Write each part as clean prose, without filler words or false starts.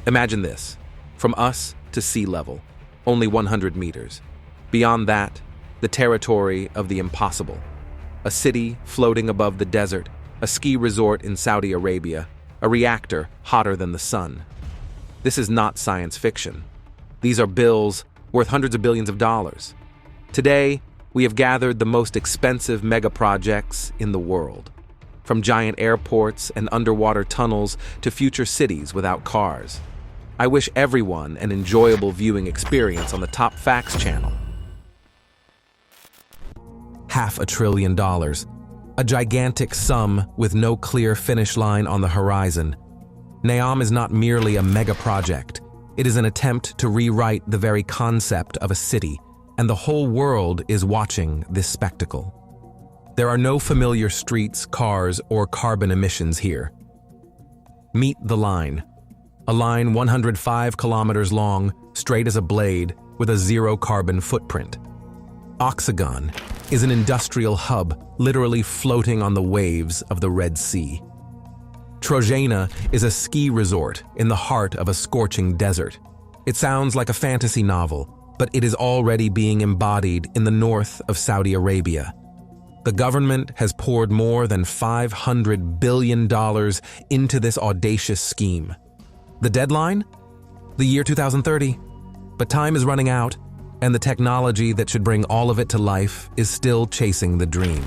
Imagine this, from us to sea level, only 100 meters. Beyond that, the territory of the impossible. A city floating above the desert, a ski resort in Saudi Arabia, a reactor hotter than the sun. This is not science fiction. These are bills worth hundreds of billions of dollars. Today, we have gathered the most expensive megaprojects in the world. From giant airports and underwater tunnels to future cities without cars. I wish everyone an enjoyable viewing experience on the Top Facts channel. $500 billion. A gigantic sum with no clear finish line on the horizon. NEOM is not merely a mega project. It is an attempt to rewrite the very concept of a city, and the whole world is watching this spectacle. There are no familiar streets, cars, or carbon emissions here. Meet the line. A line 105 kilometers long, straight as a blade, with a zero carbon footprint. Xiongan is an industrial hub, literally floating on the waves of the Red Sea. Trojana is a ski resort in the heart of a scorching desert. It sounds like a fantasy novel, but it is already being embodied in the north of Saudi Arabia. The government has poured more than $500 billion into this audacious scheme. The deadline? The year 2030. But time is running out, and the technology that should bring all of it to life is still chasing the dream.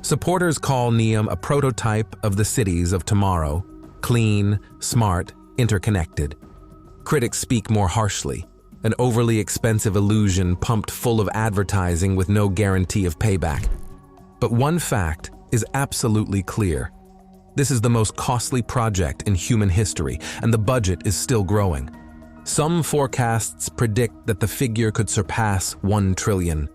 Supporters call NEOM a prototype of the cities of tomorrow, clean, smart, interconnected. Critics speak more harshly, an overly expensive illusion pumped full of advertising with no guarantee of payback. But one fact is absolutely clear. This is the most costly project in human history, and the budget is still growing. Some forecasts predict that the figure could surpass $1 trillion.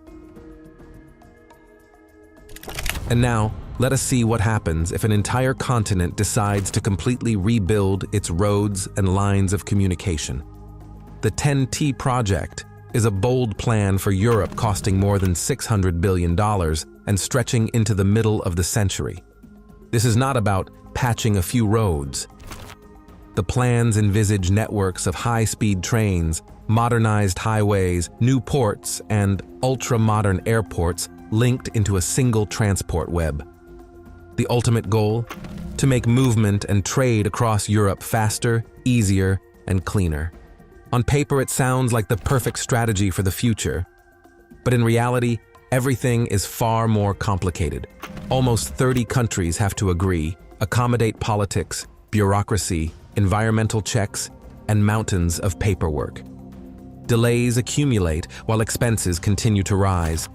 And now, let us see what happens if an entire continent decides to completely rebuild its roads and lines of communication. The TEN-T project is a bold plan for Europe costing more than $600 billion and stretching into the middle of the century. This is not about patching a few roads. The plans envisage networks of high-speed trains, modernized highways, new ports, and ultra-modern airports linked into a single transport web. The ultimate goal? To make movement and trade across Europe faster, easier, and cleaner. On paper, it sounds like the perfect strategy for the future. But in reality, everything is far more complicated. Almost 30 countries have to agree, accommodate politics, bureaucracy, environmental checks, and mountains of paperwork. Delays accumulate while expenses continue to rise.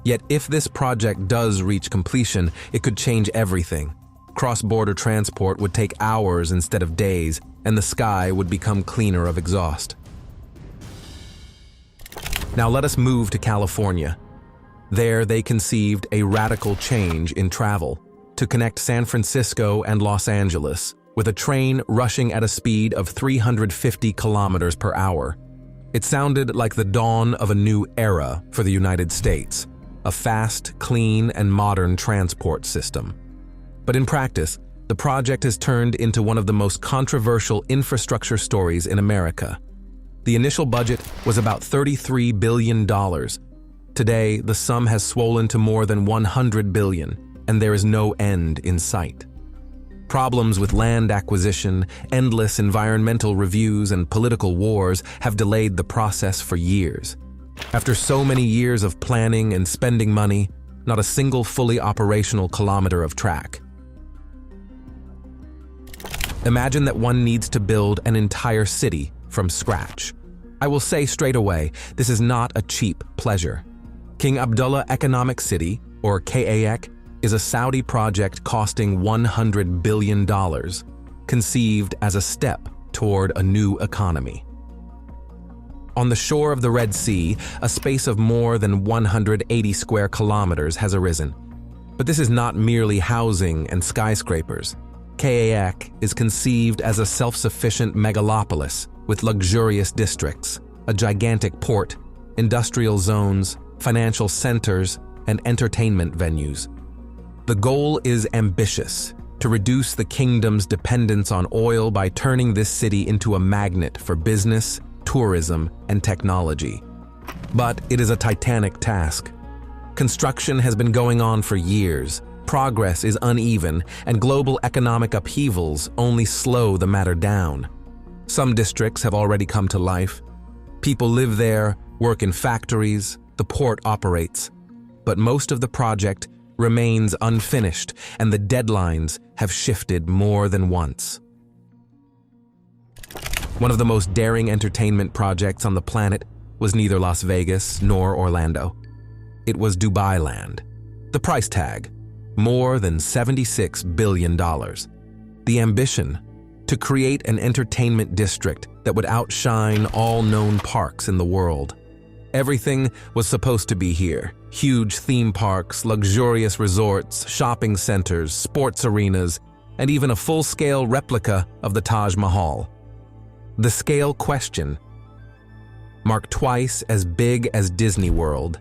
Yet if this project does reach completion, it could change everything. Cross-border transport would take hours instead of days, and the sky would become cleaner of exhaust. Now let us move to California. There they conceived a radical change in travel to connect San Francisco and Los Angeles with a train rushing at a speed of 350 kilometers per hour. It sounded like the dawn of a new era for the United States, a fast, clean, and modern transport system. But in practice, the project has turned into one of the most controversial infrastructure stories in America. The initial budget was about $33 billion. Today, the sum has swollen to more than $100 billion, and there is no end in sight. Problems with land acquisition, endless environmental reviews, and political wars have delayed the process for years. After so many years of planning and spending money, not a single fully operational kilometer of track. Imagine that one needs to build an entire city from scratch. I will say straight away, this is not a cheap pleasure. King Abdullah Economic City, or KAEC, is a Saudi project costing $100 billion, conceived as a step toward a new economy. On the shore of the Red Sea, a space of more than 180 square kilometers has arisen. But this is not merely housing and skyscrapers. KAEC is conceived as a self-sufficient megalopolis with luxurious districts, a gigantic port, industrial zones, financial centers, and entertainment venues. The goal is ambitious: to reduce the kingdom's dependence on oil by turning this city into a magnet for business, tourism, and technology. But it is a titanic task. Construction has been going on for years, progress is uneven, and global economic upheavals only slow the matter down. Some districts have already come to life. People live there, work in factories, the port operates. But most of the project remains unfinished, and the deadlines have shifted more than once. One of the most daring entertainment projects on the planet was neither Las Vegas nor Orlando. It was Dubai Land. The price tag, more than $76 billion. The ambition, to create an entertainment district that would outshine all known parks in the world. Everything was supposed to be here. Huge theme parks, luxurious resorts, shopping centers, sports arenas, and even a full-scale replica of the Taj Mahal. The scale question, marked twice as big as Disney World,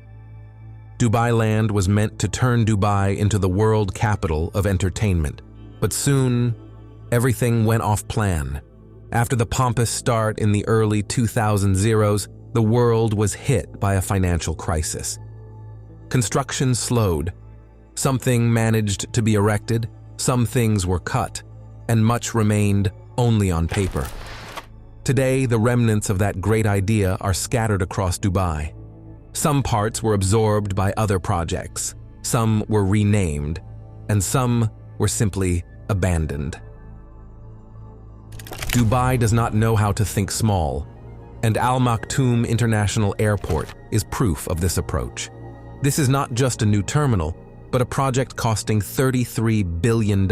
Dubai Land was meant to turn Dubai into the world capital of entertainment. But soon, everything went off plan. After the pompous start in the early 2000s, the world was hit by a financial crisis. Construction slowed. Something managed to be erected, some things were cut, and much remained only on paper. Today, the remnants of that great idea are scattered across Dubai. Some parts were absorbed by other projects, some were renamed, and some were simply abandoned. Dubai does not know how to think small, and Al Maktoum International Airport is proof of this approach. This is not just a new terminal, but a project costing $33 billion,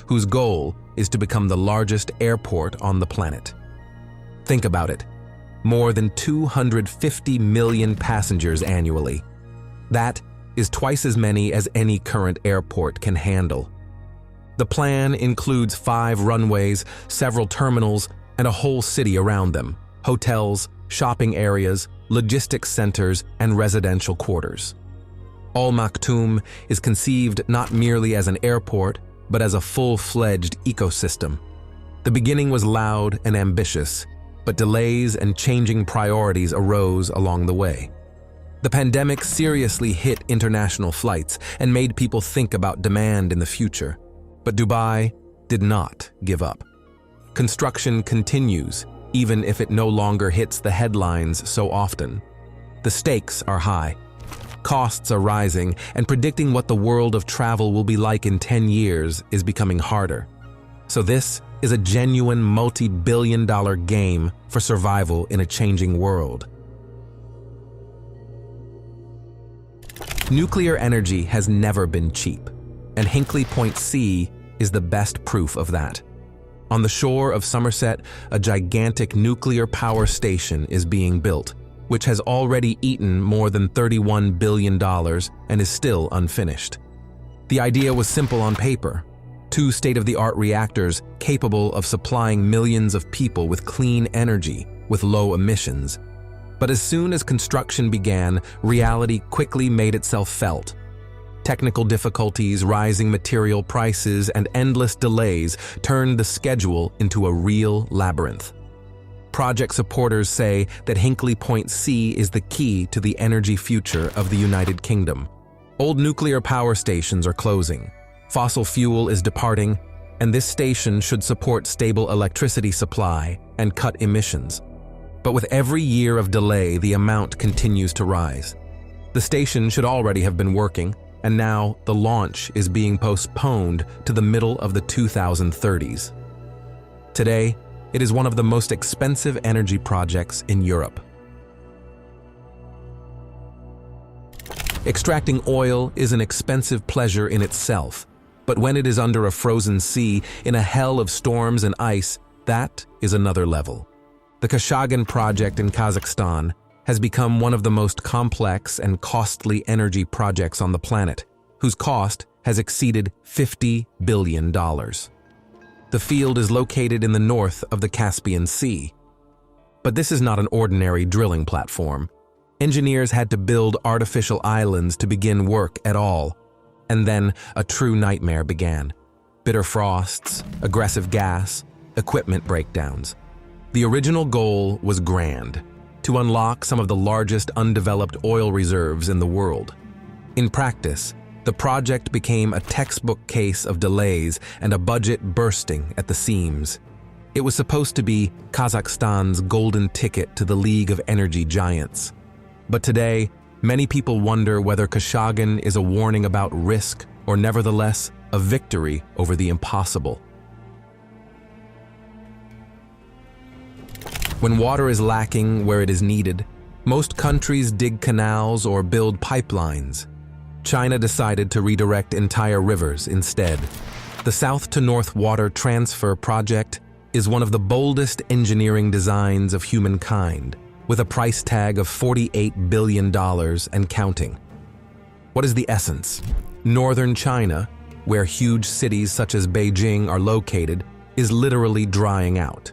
whose goal is to become the largest airport on the planet. Think about it. More than 250 million passengers annually. That is twice as many as any current airport can handle. The plan includes 5 runways, several terminals, and a whole city around them: hotels, shopping areas, logistics centers, and residential quarters. Al Maktoum is conceived not merely as an airport, but as a full-fledged ecosystem. The beginning was loud and ambitious, but delays and changing priorities arose along the way. The pandemic seriously hit international flights and made people think about demand in the future. But Dubai did not give up. Construction continues, even if it no longer hits the headlines so often. The stakes are high. Costs are rising, and predicting what the world of travel will be like in 10 years is becoming harder. So this is a genuine multi-billion-dollar game for survival in a changing world. Nuclear energy has never been cheap, and Hinkley Point C is the best proof of that. On the shore of Somerset, a gigantic nuclear power station is being built, which has already eaten more than $31 billion and is still unfinished. The idea was simple on paper: 2 state-of-the-art reactors capable of supplying millions of people with clean energy with low emissions. But as soon as construction began, reality quickly made itself felt. Technical difficulties, rising material prices, and endless delays turned the schedule into a real labyrinth. Project supporters say that Hinkley Point C is the key to the energy future of the United Kingdom. Old nuclear power stations are closing. Fossil fuel is departing, and this station should support stable electricity supply and cut emissions. But with every year of delay, the amount continues to rise. The station should already have been working, and now the launch is being postponed to the middle of the 2030s. Today, it is one of the most expensive energy projects in Europe. Extracting oil is an expensive pleasure in itself, but when it is under a frozen sea, in a hell of storms and ice, that is another level. The Xiongan project in Kazakhstan has become one of the most complex and costly energy projects on the planet, whose cost has exceeded $50 billion. The field is located in the north of the Caspian Sea. But this is not an ordinary drilling platform. Engineers had to build artificial islands to begin work at all, and then a true nightmare began. bitter frosts, aggressive gas, equipment breakdowns. The original goal was grand, to unlock some of the largest undeveloped oil reserves in the world. In practice, the project became a textbook case of delays and a budget bursting at the seams. It was supposed to be Kazakhstan's golden ticket to the League of Energy Giants. But today, many people wonder whether Xiongan is a warning about risk or nevertheless a victory over the impossible. When water is lacking where it is needed, most countries dig canals or build pipelines. China decided to redirect entire rivers instead. The South to North Water Transfer Project is one of the boldest engineering designs of humankind, with a price tag of $48 billion and counting. What is the essence? Northern China, where huge cities such as Beijing are located, is literally drying out.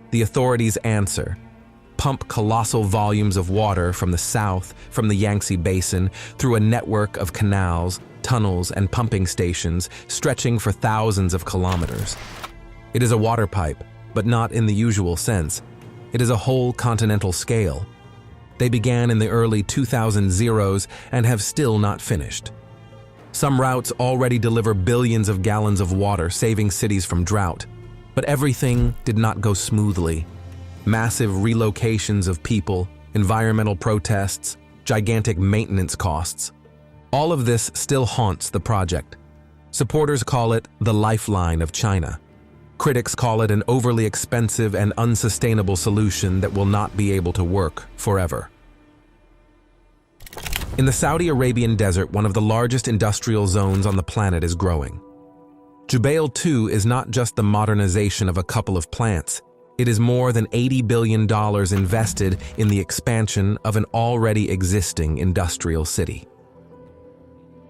The authorities answer: pump colossal volumes of water from the south, from the Yangtze Basin, through a network of canals, tunnels, and pumping stations stretching for thousands of kilometers. It is a water pipe, but not in the usual sense. It is a whole continental scale. They began in the early 2000s and have still not finished. Some routes already deliver billions of gallons of water, saving cities from drought. But everything did not go smoothly. Massive relocations of people, environmental protests, gigantic maintenance costs. All of this still haunts the project. Supporters call it the lifeline of China. Critics call it an overly expensive and unsustainable solution that will not be able to work forever. In the Saudi Arabian desert, one of the largest industrial zones on the planet is growing. Jubail 2 is not just the modernization of a couple of plants. It is more than $80 billion invested in the expansion of an already existing industrial city.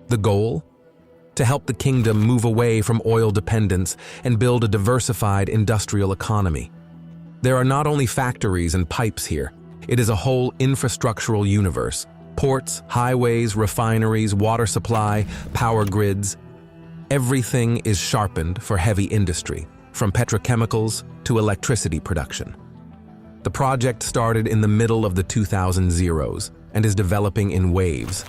The goal? To help the kingdom move away from oil dependence and build a diversified industrial economy. There are not only factories and pipes here, it is a whole infrastructural universe. Ports, highways, refineries, water supply, power grids. Everything is sharpened for heavy industry, from petrochemicals to electricity production. The project started in the middle of the 2000s and is developing in waves.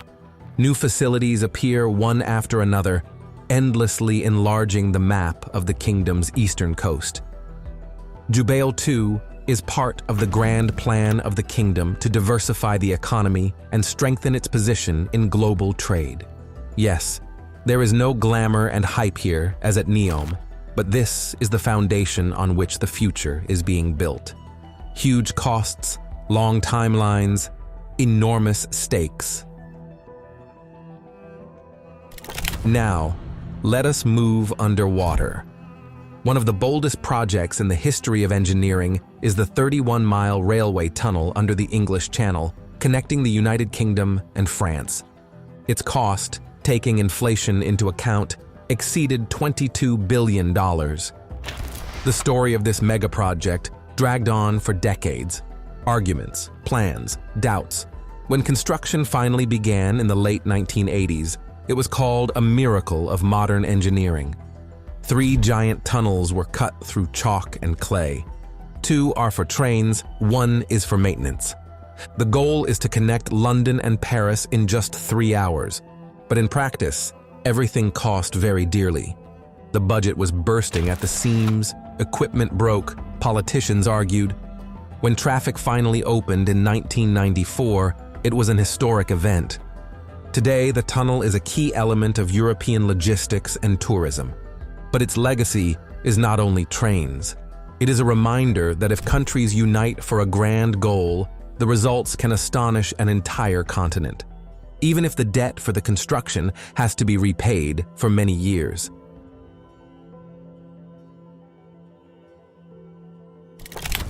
New facilities appear one after another, endlessly enlarging the map of the kingdom's eastern coast. Jubail 2 is part of the grand plan of the kingdom to diversify the economy and strengthen its position in global trade. Yes, there is no glamour and hype here as at NEOM, but this is the foundation on which the future is being built. Huge costs, long timelines, enormous stakes. Now, let us move underwater. One of the boldest projects in the history of engineering is the 31-mile railway tunnel under the English Channel, connecting the United Kingdom and France. Its cost, taking inflation into account, exceeded $22 billion. The story of this megaproject dragged on for decades. Arguments, plans, doubts. When construction finally began in the late 1980s, it was called a miracle of modern engineering. 3 giant tunnels were cut through chalk and clay. 2 are for trains, 1 is for maintenance. The goal is to connect London and Paris in just 3 hours. But in practice, everything cost very dearly. The budget was bursting at the seams, equipment broke, politicians argued. When traffic finally opened in 1994, it was an historic event. Today, the tunnel is a key element of European logistics and tourism. But its legacy is not only trains. It is a reminder that if countries unite for a grand goal, the results can astonish an entire continent, even if the debt for the construction has to be repaid for many years.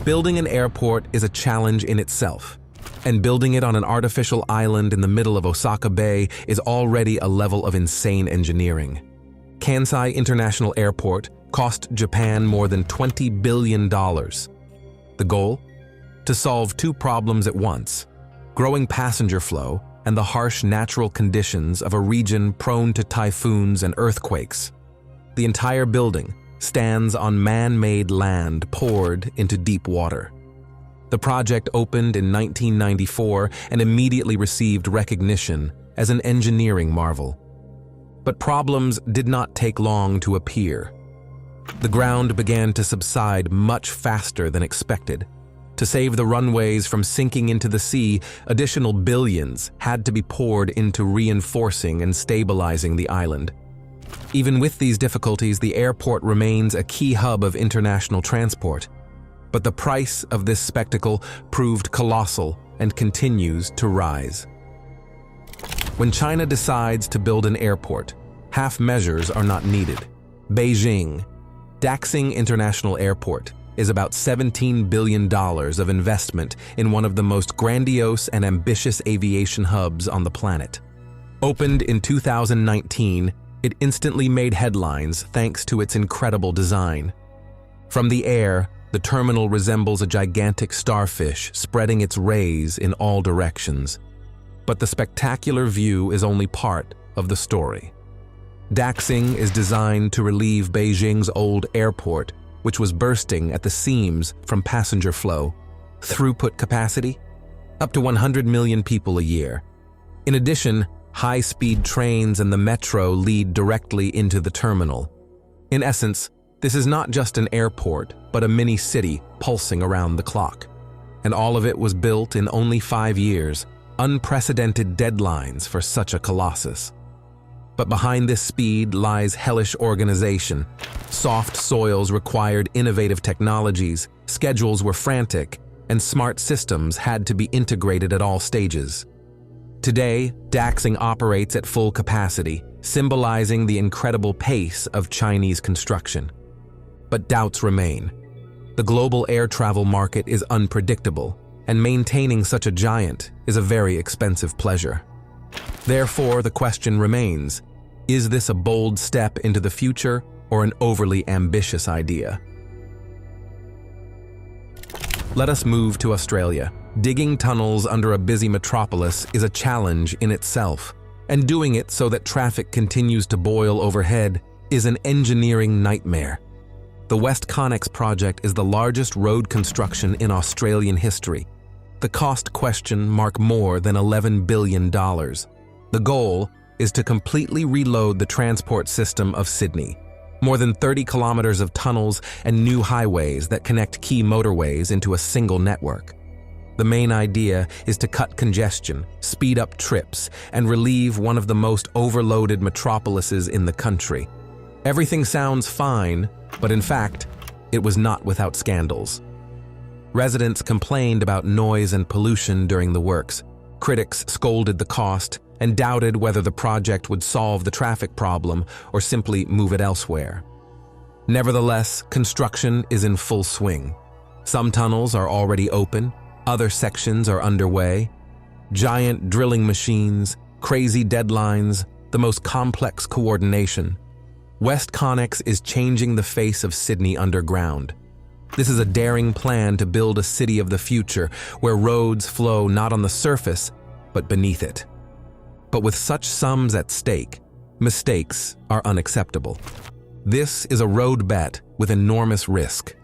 Building an airport is a challenge in itself, and building it on an artificial island in the middle of Osaka Bay is already a level of insane engineering. Kansai International Airport cost Japan more than $20 billion. The goal? To solve 2 problems at once: growing passenger flow and the harsh natural conditions of a region prone to typhoons and earthquakes. The entire building stands on man-made land poured into deep water. The project opened in 1994 and immediately received recognition as an engineering marvel. But problems did not take long to appear. The ground began to subside much faster than expected. To save the runways from sinking into the sea, additional billions had to be poured into reinforcing and stabilizing the island. Even with these difficulties, the airport remains a key hub of international transport. But the price of this spectacle proved colossal and continues to rise. When China decides to build an airport, half measures are not needed. Beijing, Daxing International Airport, is about $17 billion of investment in one of the most grandiose and ambitious aviation hubs on the planet. Opened in 2019, it instantly made headlines thanks to its incredible design. From the air, the terminal resembles a gigantic starfish spreading its rays in all directions. But the spectacular view is only part of the story. Daxing is designed to relieve Beijing's old airport, which was bursting at the seams from passenger flow. Throughput capacity? Up to 100 million people a year. In addition, high-speed trains and the metro lead directly into the terminal. In essence, this is not just an airport, but a mini-city pulsing around the clock. And all of it was built in only 5 years, unprecedented deadlines for such a colossus. But behind this speed lies hellish organization. Soft soils required innovative technologies, schedules were frantic, and smart systems had to be integrated at all stages. Today, Daxing operates at full capacity, symbolizing the incredible pace of Chinese construction. But doubts remain. The global air travel market is unpredictable, and maintaining such a giant is a very expensive pleasure. Therefore, the question remains, is this a bold step into the future or an overly ambitious idea? Let us move to Australia. Digging tunnels under a busy metropolis is a challenge in itself, and doing it so that traffic continues to boil overhead is an engineering nightmare. The West Connex project is the largest road construction in Australian history. The cost question marked more than $11 billion. The goal is to completely reload the transport system of Sydney. More than 30 kilometers of tunnels and new highways that connect key motorways into a single network. The main idea is to cut congestion, speed up trips, and relieve one of the most overloaded metropolises in the country. Everything sounds fine, but in fact, it was not without scandals. Residents complained about noise and pollution during the works. Critics scolded the cost and doubted whether the project would solve the traffic problem or simply move it elsewhere. Nevertheless, construction is in full swing. Some tunnels are already open, other sections are underway. Giant drilling machines, crazy deadlines, the most complex coordination. West Connex is changing the face of Sydney underground. This is a daring plan to build a city of the future where roads flow not on the surface, but beneath it. But with such sums at stake, mistakes are unacceptable. This is a road bet with enormous risk.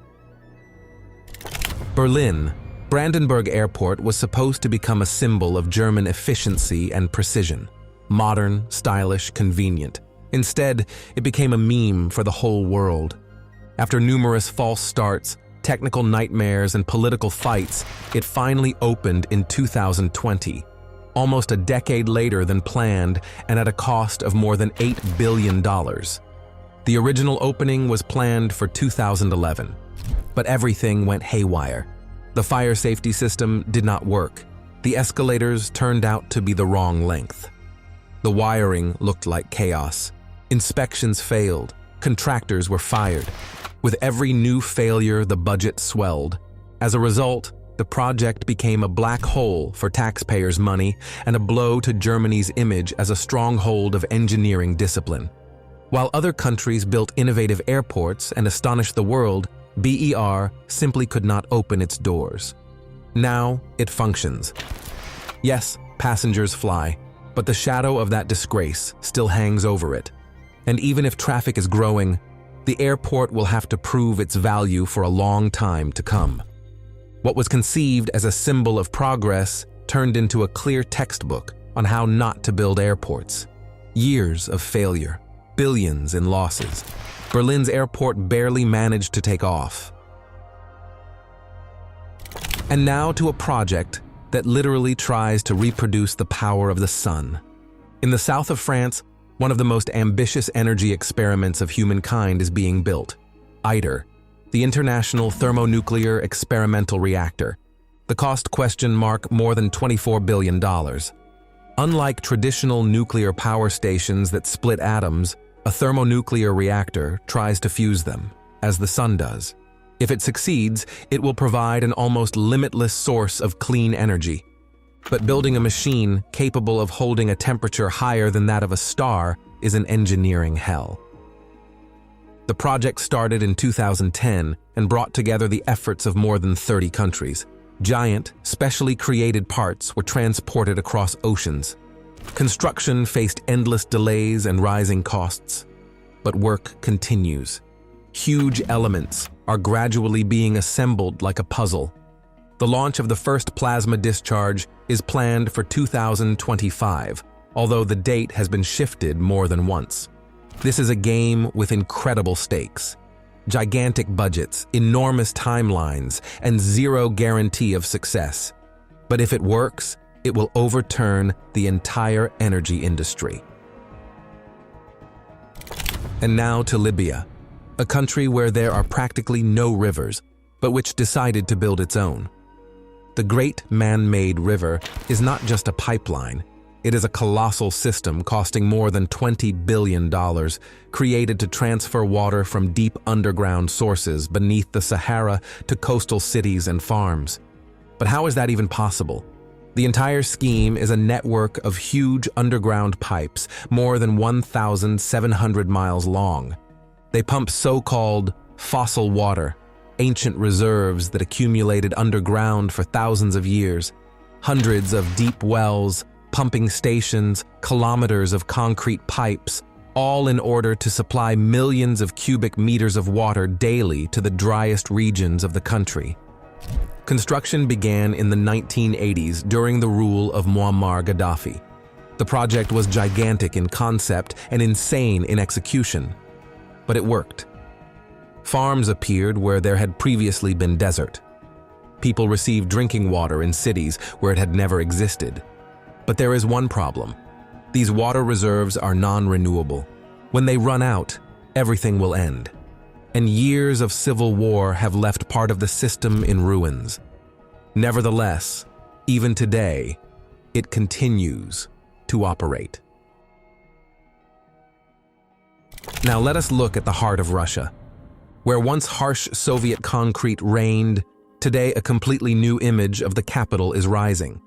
Berlin, Brandenburg Airport was supposed to become a symbol of German efficiency and precision. Modern, stylish, convenient. Instead, it became a meme for the whole world. After numerous false starts, technical nightmares, and political fights, it finally opened in 2020, almost a decade later than planned and at a cost of more than $8 billion. The original opening was planned for 2011, but everything went haywire. The fire safety system did not work. The escalators turned out to be the wrong length. The wiring looked like chaos. Inspections failed. Contractors were fired. With every new failure, the budget swelled. As a result, the project became a black hole for taxpayers' money and a blow to Germany's image as a stronghold of engineering discipline. While other countries built innovative airports and astonished the world, BER simply could not open its doors. Now, it functions. Yes, passengers fly, but the shadow of that disgrace still hangs over it. And even if traffic is growing, the airport will have to prove its value for a long time to come. What was conceived as a symbol of progress turned into a clear textbook on how not to build airports. Years of failure, billions in losses. Berlin's airport barely managed to take off. And now to a project that literally tries to reproduce the power of the sun. In the south of France, one of the most ambitious energy experiments of humankind is being built. ITER, the International Thermonuclear Experimental Reactor. The cost question mark more than $24 billion. Unlike traditional nuclear power stations that split atoms, a thermonuclear reactor tries to fuse them, as the sun does. If it succeeds, it will provide an almost limitless source of clean energy. But building a machine capable of holding a temperature higher than that of a star is an engineering hell. The project started in 2010 and brought together the efforts of more than 30 countries. Giant, specially created parts were transported across oceans. Construction faced endless delays and rising costs. But work continues. Huge elements are gradually being assembled like a puzzle. The launch of the first plasma discharge is planned for 2025, although the date has been shifted more than once. This is a game with incredible stakes. Gigantic budgets, enormous timelines, and zero guarantee of success. But if it works, it will overturn the entire energy industry. And now to Libya, a country where there are practically no rivers, but which decided to build its own. The Great Man-Made River is not just a pipeline. It is a colossal system costing more than $20 billion, created to transfer water from deep underground sources beneath the Sahara to coastal cities and farms. But how is that even possible? The entire scheme is a network of huge underground pipes, more than 1,700 miles long. They pump so-called fossil water, ancient reserves that accumulated underground for thousands of years. Hundreds of deep wells, pumping stations, kilometers of concrete pipes, all in order to supply millions of cubic meters of water daily to the driest regions of the country. Construction began in the 1980s during the rule of Muammar Gaddafi. The project was gigantic in concept and insane in execution. But it worked. Farms appeared where there had previously been desert. People received drinking water in cities where it had never existed. But there is one problem. These water reserves are non-renewable. When they run out, everything will end. And years of civil war have left part of the system in ruins. Nevertheless, even today, it continues to operate. Now let us look at the heart of Russia. Where once harsh Soviet concrete reigned, today a completely new image of the capital is rising.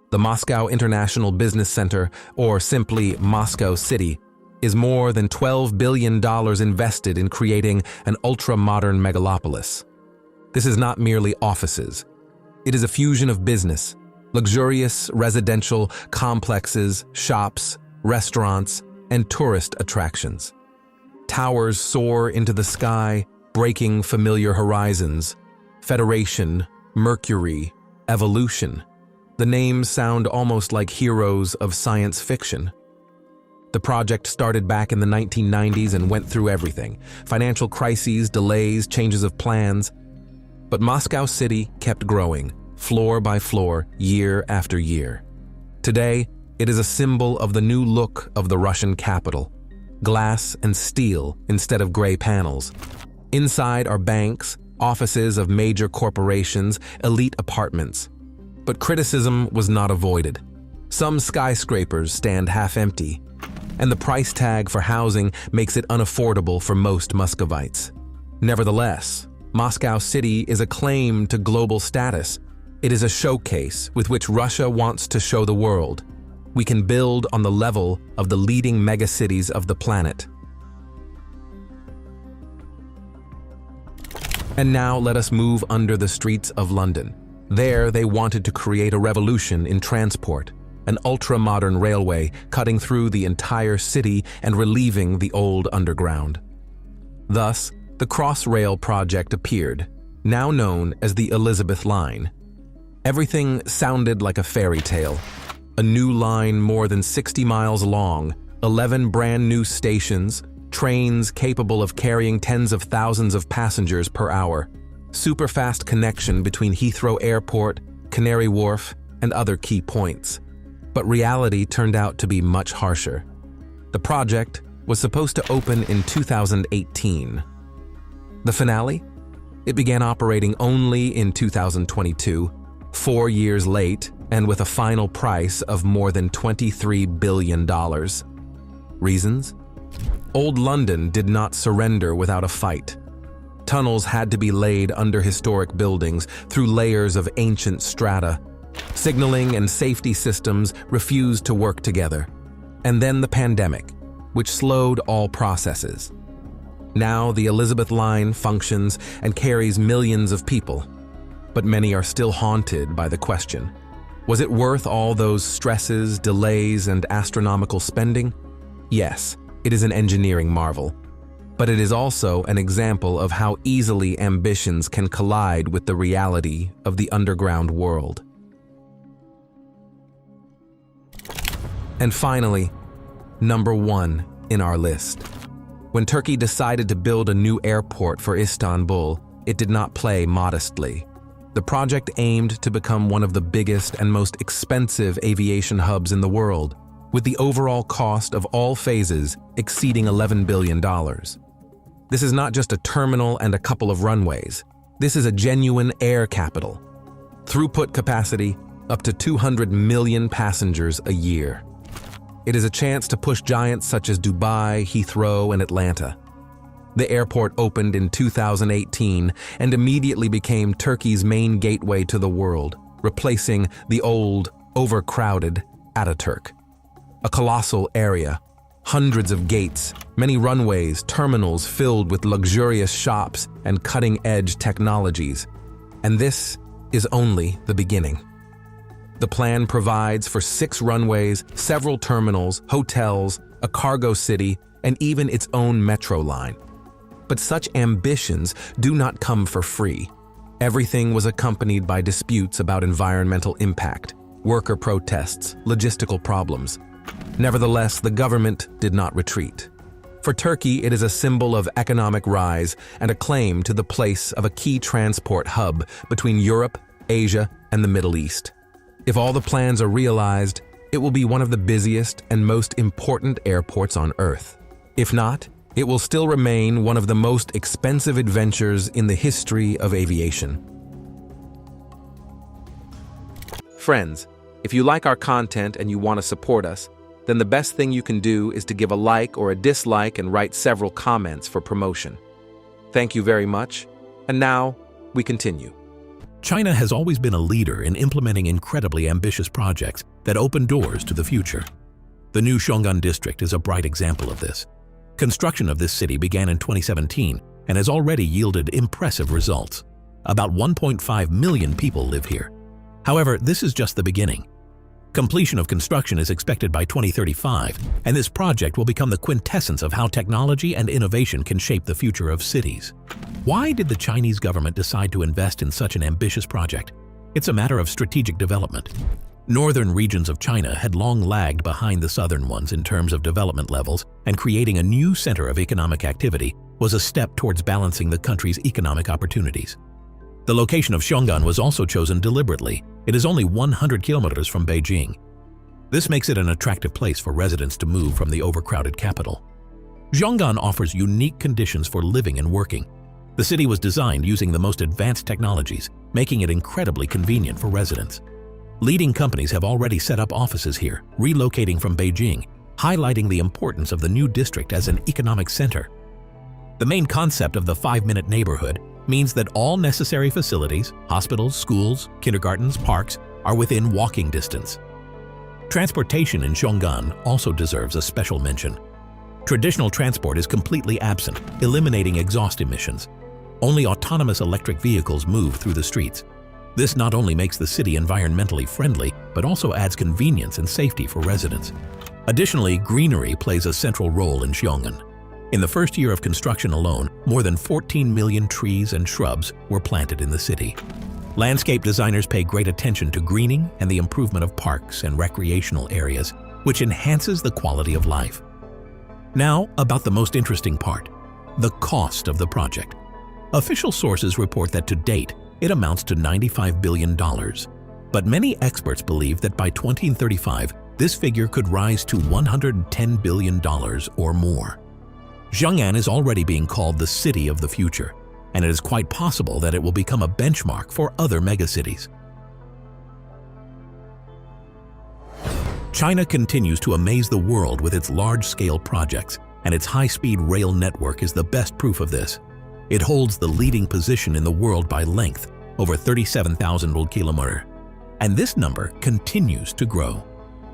The Moscow International Business Center, or simply Moscow City, is more than $12 billion invested in creating an ultra-modern megalopolis. This is not merely offices. It is a fusion of business, luxurious residential complexes, shops, restaurants, and tourist attractions. Towers soar into the sky, breaking familiar horizons. Federation, Mercury, Evolution. The names sound almost like heroes of science fiction. The project started back in the 1990s and went through everything. Financial crises, delays, changes of plans. But Moscow City kept growing, floor by floor, year after year. Today, it is a symbol of the new look of the Russian capital. Glass and steel instead of gray panels. Inside are banks, offices of major corporations, elite apartments. But criticism was not avoided. Some skyscrapers stand half empty, and the price tag for housing makes it unaffordable for most Muscovites. Nevertheless, Moscow City is a claim to global status. It is a showcase with which Russia wants to show the world we can build on the level of the leading megacities of the planet. And now let us move under the streets of London. There, they wanted to create a revolution in transport. an ultra-modern railway cutting through the entire city and relieving the old underground. Thus, the Crossrail project appeared, now known as the Elizabeth Line. Everything sounded like a fairy tale. A new line more than 60 miles long, 11 brand new stations, trains capable of carrying tens of thousands of passengers per hour, super-fast connection between Heathrow Airport, Canary Wharf, and other key points. But reality turned out to be much harsher. The project was supposed to open in 2018. The finale? It began operating only in 2022, 4 years late, and with a final price of more than $23 billion. Reasons? Old London did not surrender without a fight. Tunnels had to be laid under historic buildings through layers of ancient strata. Signaling and safety systems refused to work together. And then the pandemic, which slowed all processes. Now the Elizabeth Line functions and carries millions of people. But many are still haunted by the question, was it worth all those stresses, delays, and astronomical spending? Yes, it is an engineering marvel. But it is also an example of how easily ambitions can collide with the reality of the underground world. And finally, number 1 in our list. When Turkey decided to build a new airport for Istanbul, it did not play modestly. The project aimed to become one of the biggest and most expensive aviation hubs in the world, with the overall cost of all phases exceeding $11 billion. This is not just a terminal and a couple of runways. This is a genuine air capital. Throughput capacity up to 200 million passengers a year. It is a chance to push giants such as Dubai, Heathrow, and Atlanta. The airport opened in 2018 and immediately became Turkey's main gateway to the world, replacing the old, overcrowded Ataturk. A colossal area, hundreds of gates, many runways, terminals filled with luxurious shops and cutting-edge technologies. And this is only the beginning. The plan provides for 6 runways, several terminals, hotels, a cargo city, and even its own metro line. But such ambitions do not come for free. Everything was accompanied by disputes about environmental impact, worker protests, logistical problems. Nevertheless, the government did not retreat. For Turkey, it is a symbol of economic rise and a claim to the place of a key transport hub between Europe, Asia, and the Middle East. If all the plans are realized, it will be one of the busiest and most important airports on Earth. If not, it will still remain one of the most expensive adventures in the history of aviation. Friends, if you like our content and you want to support us, then the best thing you can do is to give a like or a dislike and write several comments for promotion. Thank you very much. And now, we continue. China has always been a leader in implementing incredibly ambitious projects that open doors to the future. The new Xiongan district is a bright example of this. Construction of this city began in 2017 and has already yielded impressive results. About 1.5 million people live here. However, this is just the beginning. Completion of construction is expected by 2035, and this project will become the quintessence of how technology and innovation can shape the future of cities. Why did the Chinese government decide to invest in such an ambitious project? It's a matter of strategic development. Northern regions of China had long lagged behind the southern ones in terms of development levels, and creating a new center of economic activity was a step towards balancing the country's economic opportunities. The location of Xiongan was also chosen deliberately. It is only 100 kilometers from Beijing. This makes it an attractive place for residents to move from the overcrowded capital. Xiongan offers unique conditions for living and working. The city was designed using the most advanced technologies, making it incredibly convenient for residents. Leading companies have already set up offices here, relocating from Beijing, highlighting the importance of the new district as an economic center. The main concept of the 5-minute neighborhood means that all necessary facilities, hospitals, schools, kindergartens, parks, are within walking distance. Transportation in Xiongan also deserves a special mention. Traditional transport is completely absent, eliminating exhaust emissions. Only autonomous electric vehicles move through the streets. This not only makes the city environmentally friendly, but also adds convenience and safety for residents. Additionally, greenery plays a central role in Xiongan. In the first year of construction alone, more than 14 million trees and shrubs were planted in the city. Landscape designers pay great attention to greening and the improvement of parks and recreational areas, which enhances the quality of life. Now, about the most interesting part, the cost of the project. Official sources report that to date, it amounts to $95 billion. But many experts believe that by 2035, this figure could rise to $110 billion or more. Xiongan is already being called the city of the future, and it is quite possible that it will become a benchmark for other megacities. China continues to amaze the world with its large-scale projects, and its high-speed rail network is the best proof of this. It holds the leading position in the world by length, over 37,000 km, and this number continues to grow.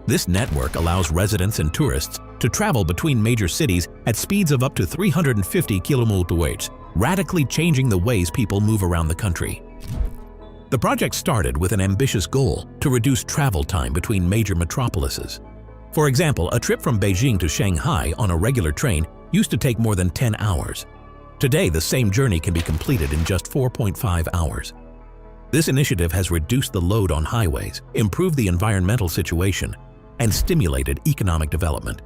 This network allows residents and tourists to travel between major cities at speeds of up to 350 km/h, radically changing the ways people move around the country. The project started with an ambitious goal to reduce travel time between major metropolises. For example, a trip from Beijing to Shanghai on a regular train used to take more than 10 hours. Today, the same journey can be completed in just 4.5 hours. This initiative has reduced the load on highways, improved the environmental situation, and stimulated economic development.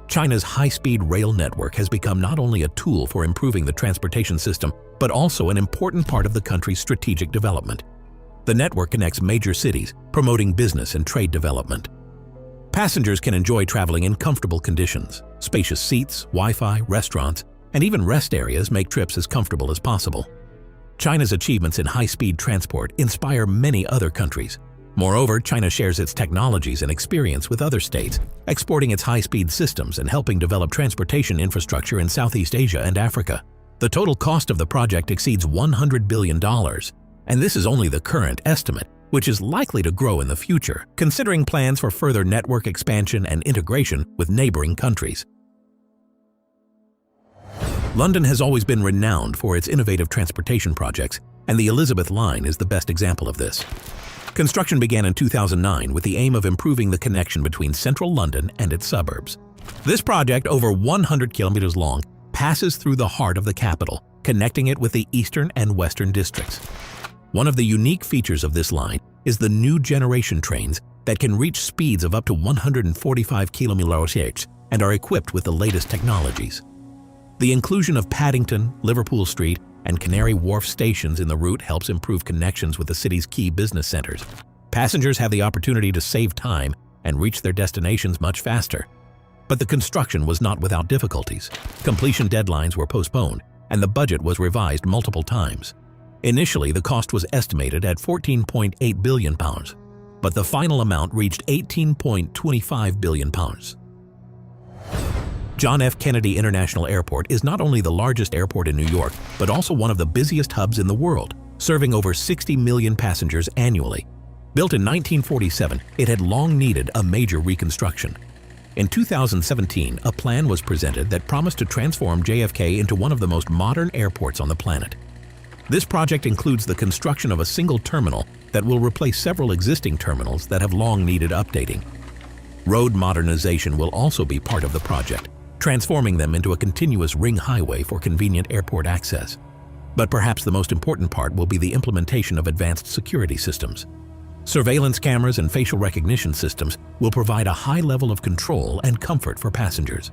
China's high-speed rail network has become not only a tool for improving the transportation system, but also an important part of the country's strategic development. The network connects major cities, promoting business and trade development. Passengers can enjoy traveling in comfortable conditions. Spacious seats, Wi-Fi, restaurants, and even rest areas make trips as comfortable as possible. China's achievements in high-speed transport inspire many other countries. Moreover, China shares its technologies and experience with other states, exporting its high-speed systems and helping develop transportation infrastructure in Southeast Asia and Africa. The total cost of the project exceeds $100 billion, and this is only the current estimate, which is likely to grow in the future, considering plans for further network expansion and integration with neighboring countries. London has always been renowned for its innovative transportation projects, and the Elizabeth Line is the best example of this. Construction began in 2009 with the aim of improving the connection between central London and its suburbs. This project, over 100 kilometers long, passes through the heart of the capital, connecting it with the eastern and western districts. One of the unique features of this line is the new generation trains that can reach speeds of up to 145 km/h and are equipped with the latest technologies. The inclusion of Paddington, Liverpool Street, and Canary Wharf stations in the route helps improve connections with the city's key business centers. Passengers have the opportunity to save time and reach their destinations much faster. But the construction was not without difficulties. Completion deadlines were postponed, and the budget was revised multiple times. Initially, the cost was estimated at £14.8 billion, but the final amount reached £18.25 billion. John F. Kennedy International Airport is not only the largest airport in New York, but also one of the busiest hubs in the world, serving over 60 million passengers annually. Built in 1947, it had long needed a major reconstruction. In 2017, a plan was presented that promised to transform JFK into one of the most modern airports on the planet. This project includes the construction of a single terminal that will replace several existing terminals that have long needed updating. Road modernization will also be part of the project, transforming them into a continuous ring highway for convenient airport access. But perhaps the most important part will be the implementation of advanced security systems. Surveillance cameras and facial recognition systems will provide a high level of control and comfort for passengers.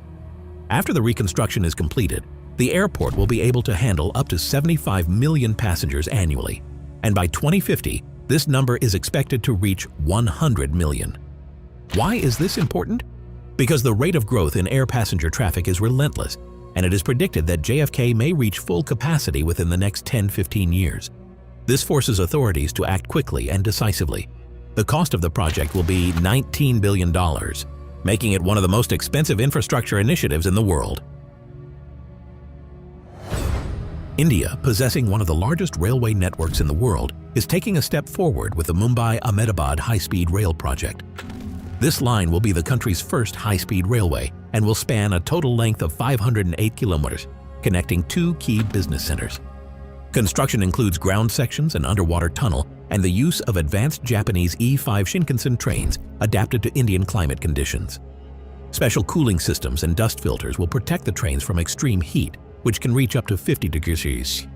After the reconstruction is completed, the airport will be able to handle up to 75 million passengers annually, and by 2050, this number is expected to reach 100 million. Why is this important? Because the rate of growth in air passenger traffic is relentless, and it is predicted that JFK may reach full capacity within the next 10-15 years. This forces authorities to act quickly and decisively. The cost of the project will be $19 billion, making it one of the most expensive infrastructure initiatives in the world. India, possessing one of the largest railway networks in the world, is taking a step forward with the Mumbai-Ahmedabad high-speed rail project. This line will be the country's first high-speed railway and will span a total length of 508 kilometers, connecting two key business centers. Construction includes ground sections, an underwater tunnel, and the use of advanced Japanese E5 Shinkansen trains adapted to Indian climate conditions. Special cooling systems and dust filters will protect the trains from extreme heat, which can reach up to 50 degrees.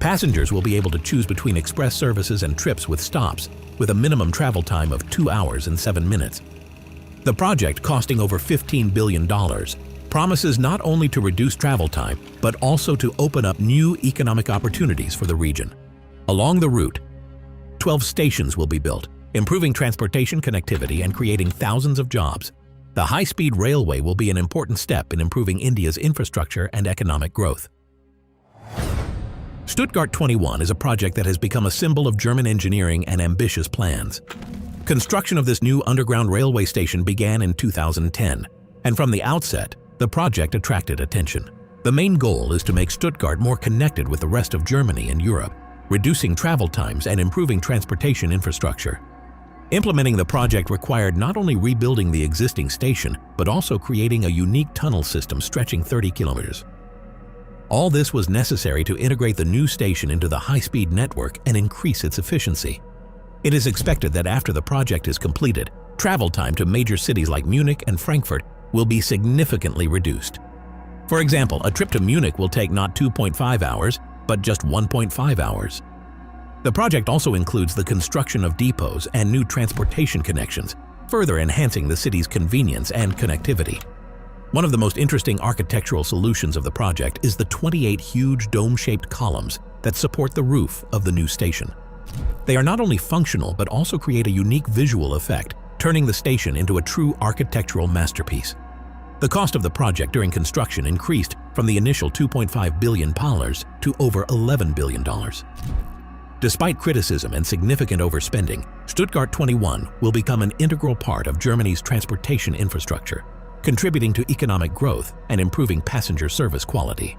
Passengers will be able to choose between express services and trips with stops, with a minimum travel time of 2 hours and 7 minutes. The project, costing over $15 billion, promises not only to reduce travel time, but also to open up new economic opportunities for the region. Along the route, 12 stations will be built, improving transportation connectivity and creating thousands of jobs. The high-speed railway will be an important step in improving India's infrastructure and economic growth. Stuttgart 21 is a project that has become a symbol of German engineering and ambitious plans. Construction of this new underground railway station began in 2010, and from the outset, the project attracted attention. The main goal is to make Stuttgart more connected with the rest of Germany and Europe, reducing travel times and improving transportation infrastructure. Implementing the project required not only rebuilding the existing station, but also creating a unique tunnel system stretching 30 kilometers. All this was necessary to integrate the new station into the high-speed network and increase its efficiency. It is expected that after the project is completed, travel time to major cities like Munich and Frankfurt will be significantly reduced. For example, a trip to Munich will take not 2.5 hours, but just 1.5 hours. The project also includes the construction of depots and new transportation connections, further enhancing the city's convenience and connectivity. One of the most interesting architectural solutions of the project is the 28 huge dome-shaped columns that support the roof of the new station. They are not only functional but also create a unique visual effect, turning the station into a true architectural masterpiece. The cost of the project during construction increased from the initial $2.5 billion to over $11 billion. Despite criticism and significant overspending, Stuttgart 21 will become an integral part of Germany's transportation infrastructure, contributing to economic growth and improving passenger service quality.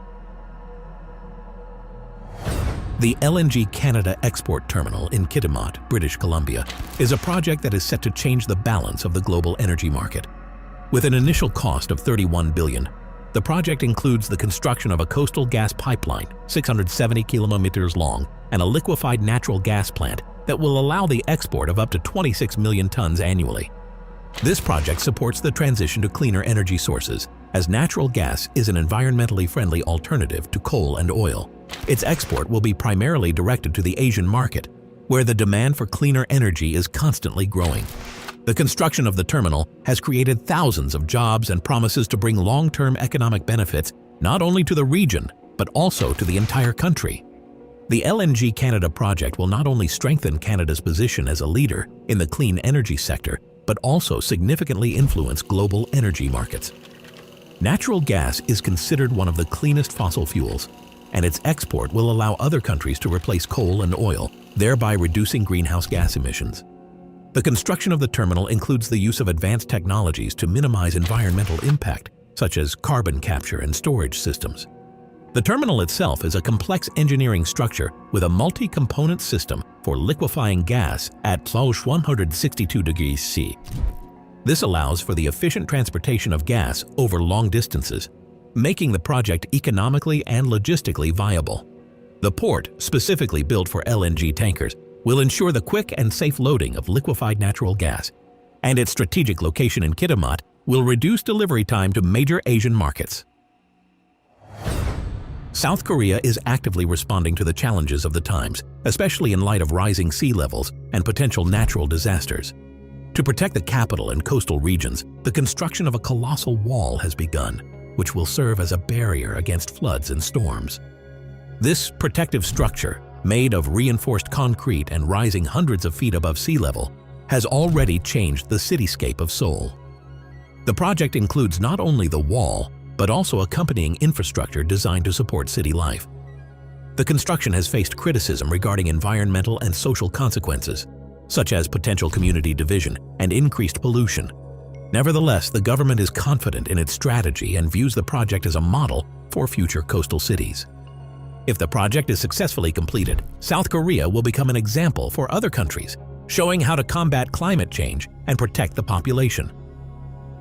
The LNG Canada export terminal in Kiddia, British Columbia, is a project that is set to change the balance of the global energy market. With an initial cost of $31 billion, the project includes the construction of a coastal gas pipeline, 670 kilometers long, and a liquefied natural gas plant that will allow the export of up to 26 million tons annually. This project supports the transition to cleaner energy sources, as natural gas is an environmentally friendly alternative to coal and oil. Its export will be primarily directed to the Asian market, where the demand for cleaner energy is constantly growing. The construction of the terminal has created thousands of jobs and promises to bring long-term economic benefits not only to the region, but also to the entire country. The LNG Canada project will not only strengthen Canada's position as a leader in the clean energy sector, but also significantly influence global energy markets. Natural gas is considered one of the cleanest fossil fuels, and its export will allow other countries to replace coal and oil, thereby reducing greenhouse gas emissions. The construction of the terminal includes the use of advanced technologies to minimize environmental impact, such as carbon capture and storage systems. The terminal itself is a complex engineering structure with a multi-component system for liquefying gas at +162 degrees C. This allows for the efficient transportation of gas over long distances, making the project economically and logistically viable. The port, specifically built for LNG tankers, will ensure the quick and safe loading of liquefied natural gas, and its strategic location in Kiddia will reduce delivery time to major Asian markets. South Korea is actively responding to the challenges of the times, especially in light of rising sea levels and potential natural disasters. To protect the capital and coastal regions, the construction of a colossal wall has begun, which will serve as a barrier against floods and storms. This protective structure, made of reinforced concrete and rising hundreds of feet above sea level, has already changed the cityscape of Seoul. The project includes not only the wall, but also accompanying infrastructure designed to support city life. The construction has faced criticism regarding environmental and social consequences, such as potential community division and increased pollution. Nevertheless, the government is confident in its strategy and views the project as a model for future coastal cities. If the project is successfully completed, South Korea will become an example for other countries, showing how to combat climate change and protect the population.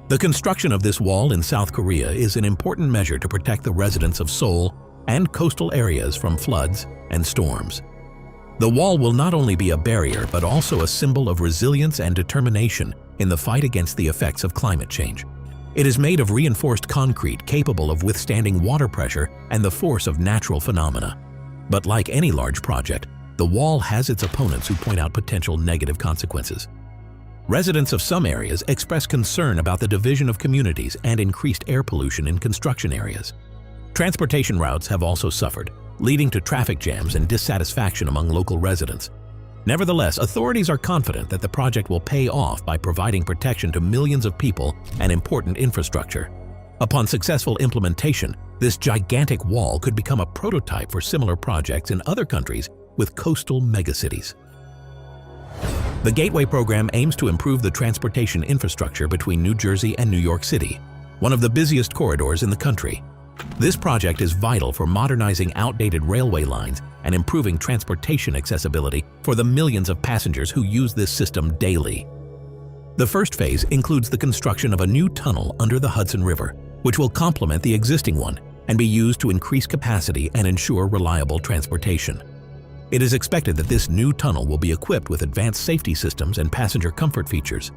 The construction of this wall in South Korea is an important measure to protect the residents of Seoul and coastal areas from floods and storms. The wall will not only be a barrier, but also a symbol of resilience and determination in the fight against the effects of climate change. It is made of reinforced concrete capable of withstanding water pressure and the force of natural phenomena. But like any large project, the wall has its opponents who point out potential negative consequences. Residents of some areas express concern about the division of communities and increased air pollution in construction areas. Transportation routes have also suffered, leading to traffic jams and dissatisfaction among local residents. Nevertheless, authorities are confident that the project will pay off by providing protection to millions of people and important infrastructure. Upon successful implementation, this gigantic wall could become a prototype for similar projects in other countries with coastal megacities. The Gateway program aims to improve the transportation infrastructure between New Jersey and New York City, one of the busiest corridors in the country. This project is vital for modernizing outdated railway lines and improving transportation accessibility for the millions of passengers who use this system daily. The first phase includes the construction of a new tunnel under the Hudson River, which will complement the existing one and be used to increase capacity and ensure reliable transportation. It is expected that this new tunnel will be equipped with advanced safety systems and passenger comfort features.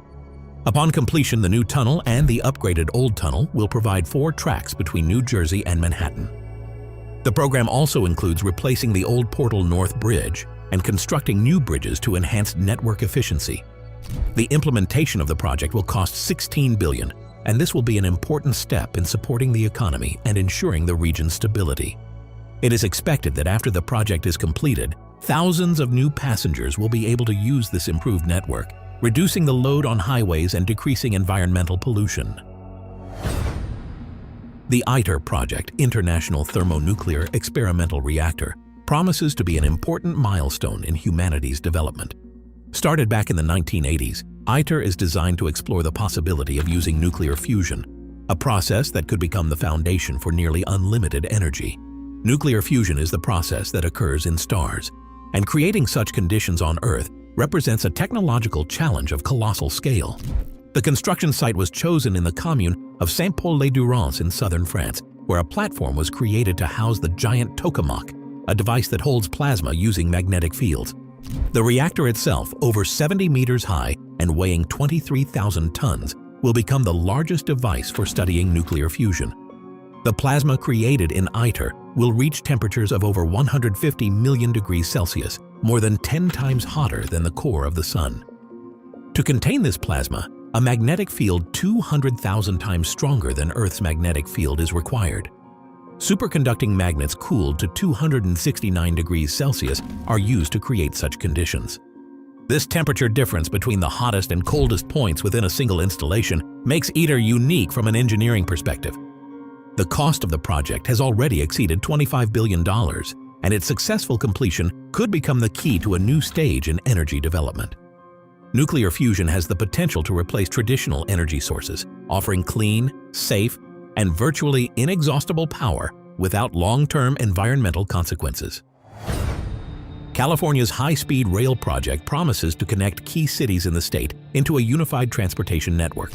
Upon completion, the new tunnel and the upgraded old tunnel will provide 4 tracks between New Jersey and Manhattan. The program also includes replacing the old Portal North Bridge and constructing new bridges to enhance network efficiency. The implementation of the project will cost $16 billion, and this will be an important step in supporting the economy and ensuring the region's stability. It is expected that after the project is completed, thousands of new passengers will be able to use this improved network, reducing the load on highways and decreasing environmental pollution. The ITER project, International Thermonuclear Experimental Reactor, promises to be an important milestone in humanity's development. Started back in the 1980s, ITER is designed to explore the possibility of using nuclear fusion, a process that could become the foundation for nearly unlimited energy. Nuclear fusion is the process that occurs in stars, and creating such conditions on Earth represents a technological challenge of colossal scale. The construction site was chosen in the commune of Saint-Paul-les-Durance in southern France, where a platform was created to house the giant tokamak, a device that holds plasma using magnetic fields. The reactor itself, over 70 meters high and weighing 23,000 tons, will become the largest device for studying nuclear fusion. The plasma created in ITER will reach temperatures of over 150 million degrees Celsius, more than 10 times hotter than the core of the Sun. To contain this plasma, a magnetic field 200,000 times stronger than Earth's magnetic field is required. Superconducting magnets cooled to 269 degrees Celsius are used to create such conditions. This temperature difference between the hottest and coldest points within a single installation makes ITER unique from an engineering perspective. The cost of the project has already exceeded $25 billion, and its successful completion could become the key to a new stage in energy development. Nuclear fusion has the potential to replace traditional energy sources, offering clean, safe, and virtually inexhaustible power without long-term environmental consequences. California's high-speed rail project promises to connect key cities in the state into a unified transportation network.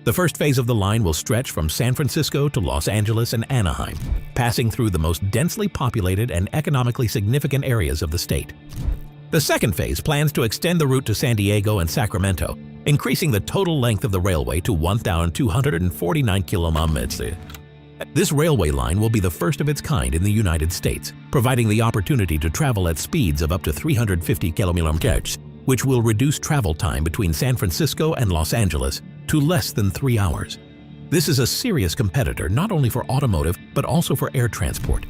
The first phase of the line will stretch from San Francisco to Los Angeles and Anaheim, passing through the most densely populated and economically significant areas of the state. The second phase plans to extend the route to San Diego and Sacramento, increasing the total length of the railway to 1,249 kilometers. This railway line will be the first of its kind in the United States, providing the opportunity to travel at speeds of up to 350 kilometers, which will reduce travel time between San Francisco and Los Angeles to less than 3 hours. This is a serious competitor not only for automotive but also for air transport.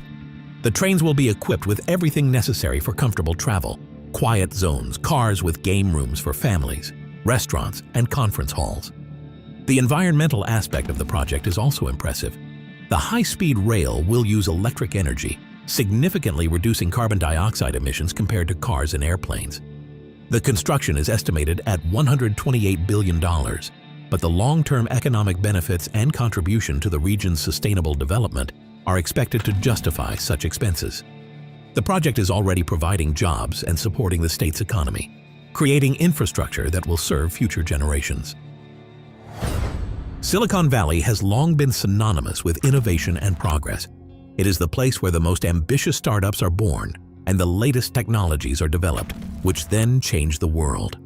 The trains will be equipped with everything necessary for comfortable travel: quiet zones, cars with game rooms for families, restaurants, and conference halls. The environmental aspect of the project is also impressive. The high-speed rail will use electric energy, significantly reducing carbon dioxide emissions compared to cars and airplanes. The construction is estimated at $128 billion, but the long-term economic benefits and contribution to the region's sustainable development are expected to justify such expenses. The project is already providing jobs and supporting the state's economy, creating infrastructure that will serve future generations. Silicon Valley has long been synonymous with innovation and progress. It is the place where the most ambitious startups are born, and the latest technologies are developed, which then change the world.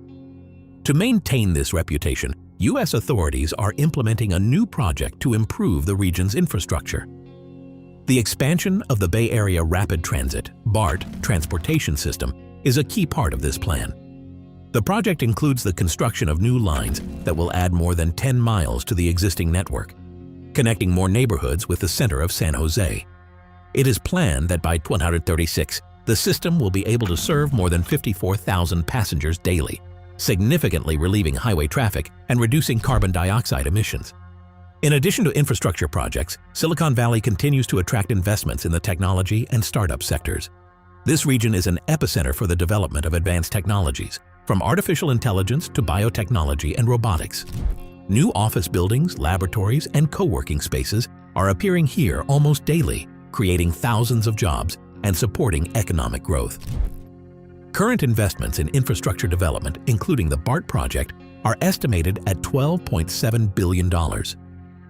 To maintain this reputation, U.S. authorities are implementing a new project to improve the region's infrastructure. The expansion of the Bay Area Rapid Transit (BART) transportation system is a key part of this plan. The project includes the construction of new lines that will add more than 10 miles to the existing network, connecting more neighborhoods with the center of San Jose. It is planned that by 2036, the system will be able to serve more than 54,000 passengers daily, significantly relieving highway traffic and reducing carbon dioxide emissions. In addition to infrastructure projects, Silicon Valley continues to attract investments in the technology and startup sectors. This region is an epicenter for the development of advanced technologies, from artificial intelligence to biotechnology and robotics. New office buildings, laboratories, and co-working spaces are appearing here almost daily, creating thousands of jobs and supporting economic growth. Current investments in infrastructure development, including the BART project, are estimated at $12.7 billion.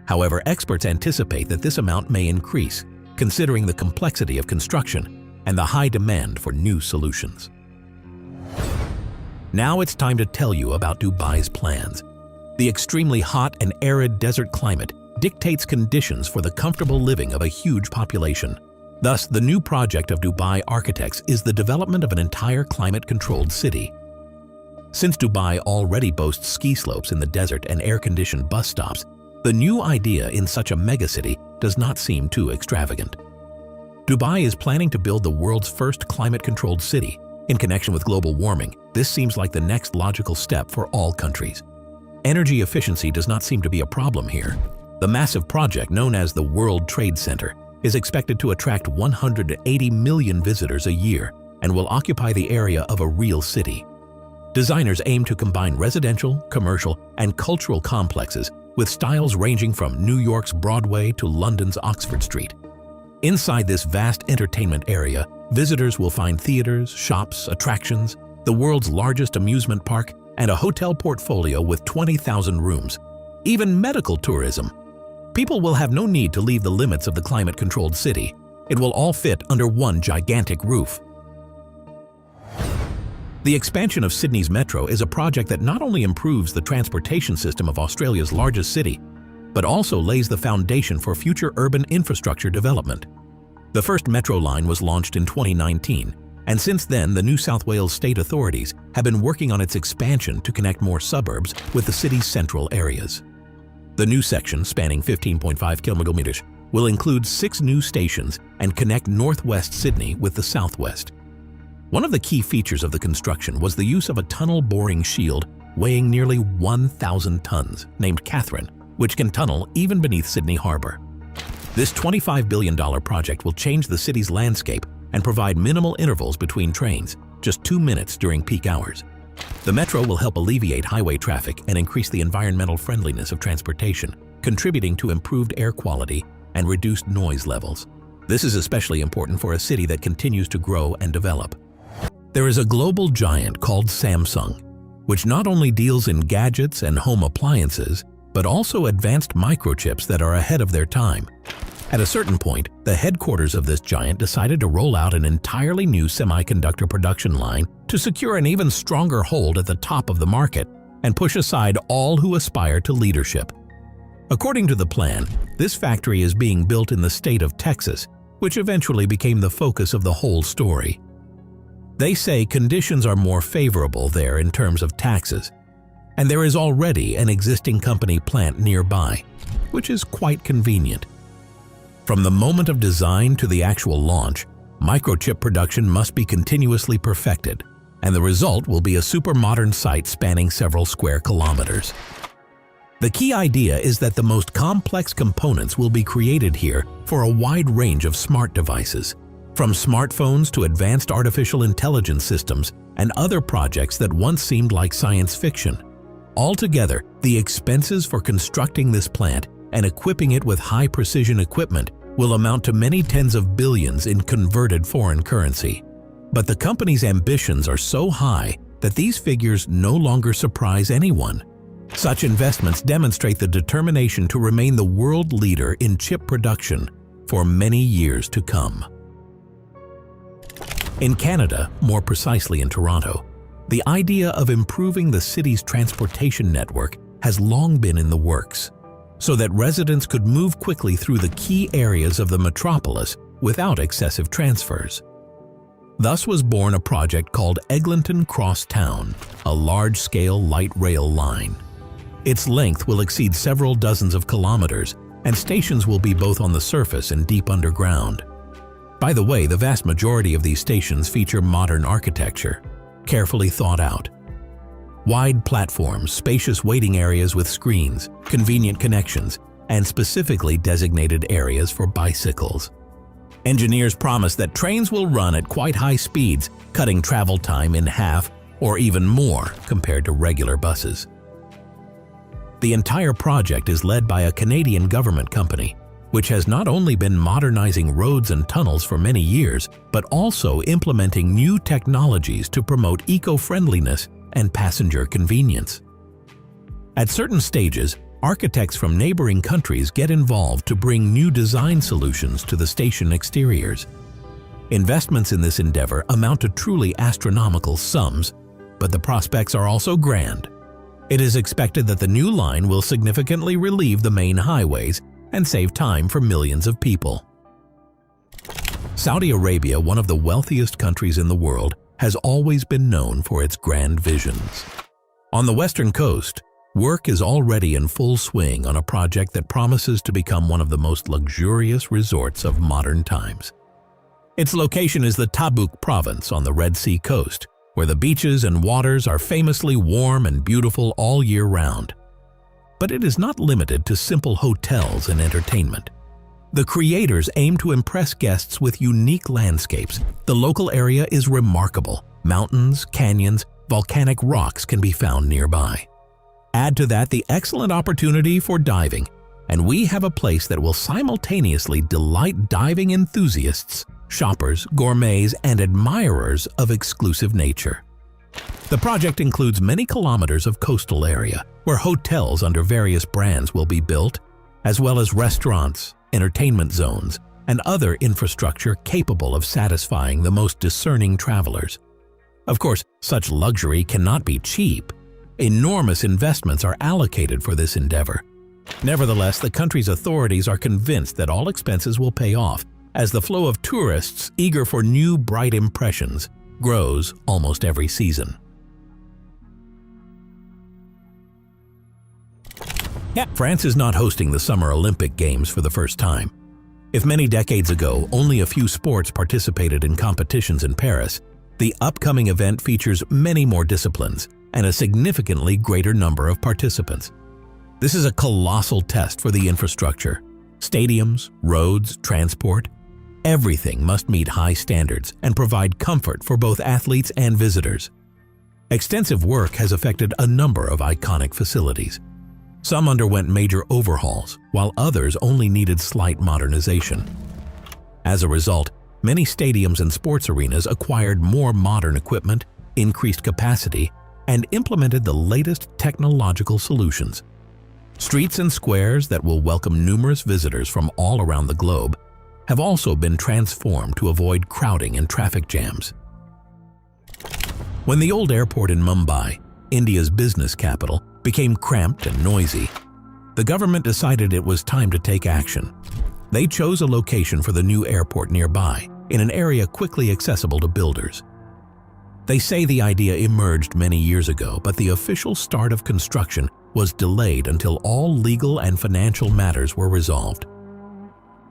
However, experts anticipate that this amount may increase, considering the complexity of construction and the high demand for new solutions. Now it's time to tell you about Dubai's plans. The extremely hot and arid desert climate dictates conditions for the comfortable living of a huge population. Thus, the new project of Dubai architects is the development of an entire climate-controlled city. Since Dubai already boasts ski slopes in the desert and air-conditioned bus stops, the new idea in such a megacity does not seem too extravagant. Dubai is planning to build the world's first climate-controlled city. In connection with global warming, this seems like the next logical step for all countries. Energy efficiency does not seem to be a problem here. The massive project known as the World Trade Center is expected to attract 180 million visitors a year and will occupy the area of a real city. Designers aim to combine residential, commercial, and cultural complexes with styles ranging from New York's Broadway to London's Oxford Street. Inside this vast entertainment area, visitors will find theaters, shops, attractions, the world's largest amusement park, and a hotel portfolio with 20,000 rooms. Even medical tourism. People will have no need to leave the limits of the climate-controlled city. It will all fit under one gigantic roof. The expansion of Sydney's Metro is a project that not only improves the transportation system of Australia's largest city, but also lays the foundation for future urban infrastructure development. The first metro line was launched in 2019, and since then the New South Wales state authorities have been working on its expansion to connect more suburbs with the city's central areas. The new section, spanning 15.5 kilometres, will include 6 new stations and connect northwest Sydney with the southwest. One of the key features of the construction was the use of a tunnel boring shield weighing nearly 1,000 tons, named Catherine, which can tunnel even beneath Sydney Harbour. This $25 billion project will change the city's landscape and provide minimal intervals between trains, just 2 minutes during peak hours. The metro will help alleviate highway traffic and increase the environmental friendliness of transportation, contributing to improved air quality and reduced noise levels. This is especially important for a city that continues to grow and develop. There is a global giant called Samsung, which not only deals in gadgets and home appliances, but also advanced microchips that are ahead of their time. At a certain point, the headquarters of this giant decided to roll out an entirely new semiconductor production line to secure an even stronger hold at the top of the market and push aside all who aspire to leadership. According to the plan, this factory is being built in the state of Texas, which eventually became the focus of the whole story. They say conditions are more favorable there in terms of taxes, and there is already an existing company plant nearby, which is quite convenient. From the moment of design to the actual launch, microchip production must be continuously perfected, and the result will be a super modern site spanning several square kilometers. The key idea is that the most complex components will be created here for a wide range of smart devices, from smartphones to advanced artificial intelligence systems and other projects that once seemed like science fiction. Altogether, the expenses for constructing this plant and equipping it with high-precision equipment will amount to many tens of billions in converted foreign currency. But the company's ambitions are so high that these figures no longer surprise anyone. Such investments demonstrate the determination to remain the world leader in chip production for many years to come. In Canada, more precisely in Toronto, the idea of improving the city's transportation network has long been in the works, so that residents could move quickly through the key areas of the metropolis without excessive transfers. Thus was born a project called Eglinton Crosstown, a large-scale light rail line. Its length will exceed several dozens of kilometers, and stations will be both on the surface and deep underground. By the way, the vast majority of these stations feature modern architecture, carefully thought out. Wide platforms, spacious waiting areas with screens, convenient connections, and specifically designated areas for bicycles. Engineers promise that trains will run at quite high speeds, cutting travel time in half or even more compared to regular buses. The entire project is led by a Canadian government company, which has not only been modernizing roads and tunnels for many years, but also implementing new technologies to promote eco-friendliness and passenger convenience. At certain stages, architects from neighboring countries get involved to bring new design solutions to the station exteriors. Investments in this endeavor amount to truly astronomical sums, but the prospects are also grand. It is expected that the new line will significantly relieve the main highways and save time for millions of people. Saudi Arabia, one of the wealthiest countries in the world, has always been known for its grand visions. On the western coast, work is already in full swing on a project that promises to become one of the most luxurious resorts of modern times. Its location is the Tabuk province on the Red Sea coast, where the beaches and waters are famously warm and beautiful all year round. But it is not limited to simple hotels and entertainment. The creators aim to impress guests with unique landscapes. The local area is remarkable. Mountains, canyons, volcanic rocks can be found nearby. Add to that the excellent opportunity for diving, and we have a place that will simultaneously delight diving enthusiasts, shoppers, gourmets, and admirers of exclusive nature. The project includes many kilometers of coastal area, where hotels under various brands will be built, as well as restaurants, entertainment zones, and other infrastructure capable of satisfying the most discerning travelers. Of course, such luxury cannot be cheap. Enormous investments are allocated for this endeavor. Nevertheless, the country's authorities are convinced that all expenses will pay off, as the flow of tourists eager for new bright impressions grows almost every season. France is not hosting the Summer Olympic Games for the first time. If many decades ago only a few sports participated in competitions in Paris, the upcoming event features many more disciplines and a significantly greater number of participants. This is a colossal test for the infrastructure. Stadiums, roads, transport, everything must meet high standards and provide comfort for both athletes and visitors. Extensive work has affected a number of iconic facilities. Some underwent major overhauls, while others only needed slight modernization. As a result, many stadiums and sports arenas acquired more modern equipment, increased capacity, and implemented the latest technological solutions. Streets and squares that will welcome numerous visitors from all around the globe have also been transformed to avoid crowding and traffic jams. When the old airport in Mumbai, India's business capital, became cramped and noisy, the government decided it was time to take action. They chose a location for the new airport nearby, in an area quickly accessible to builders. They say the idea emerged many years ago, but the official start of construction was delayed until all legal and financial matters were resolved.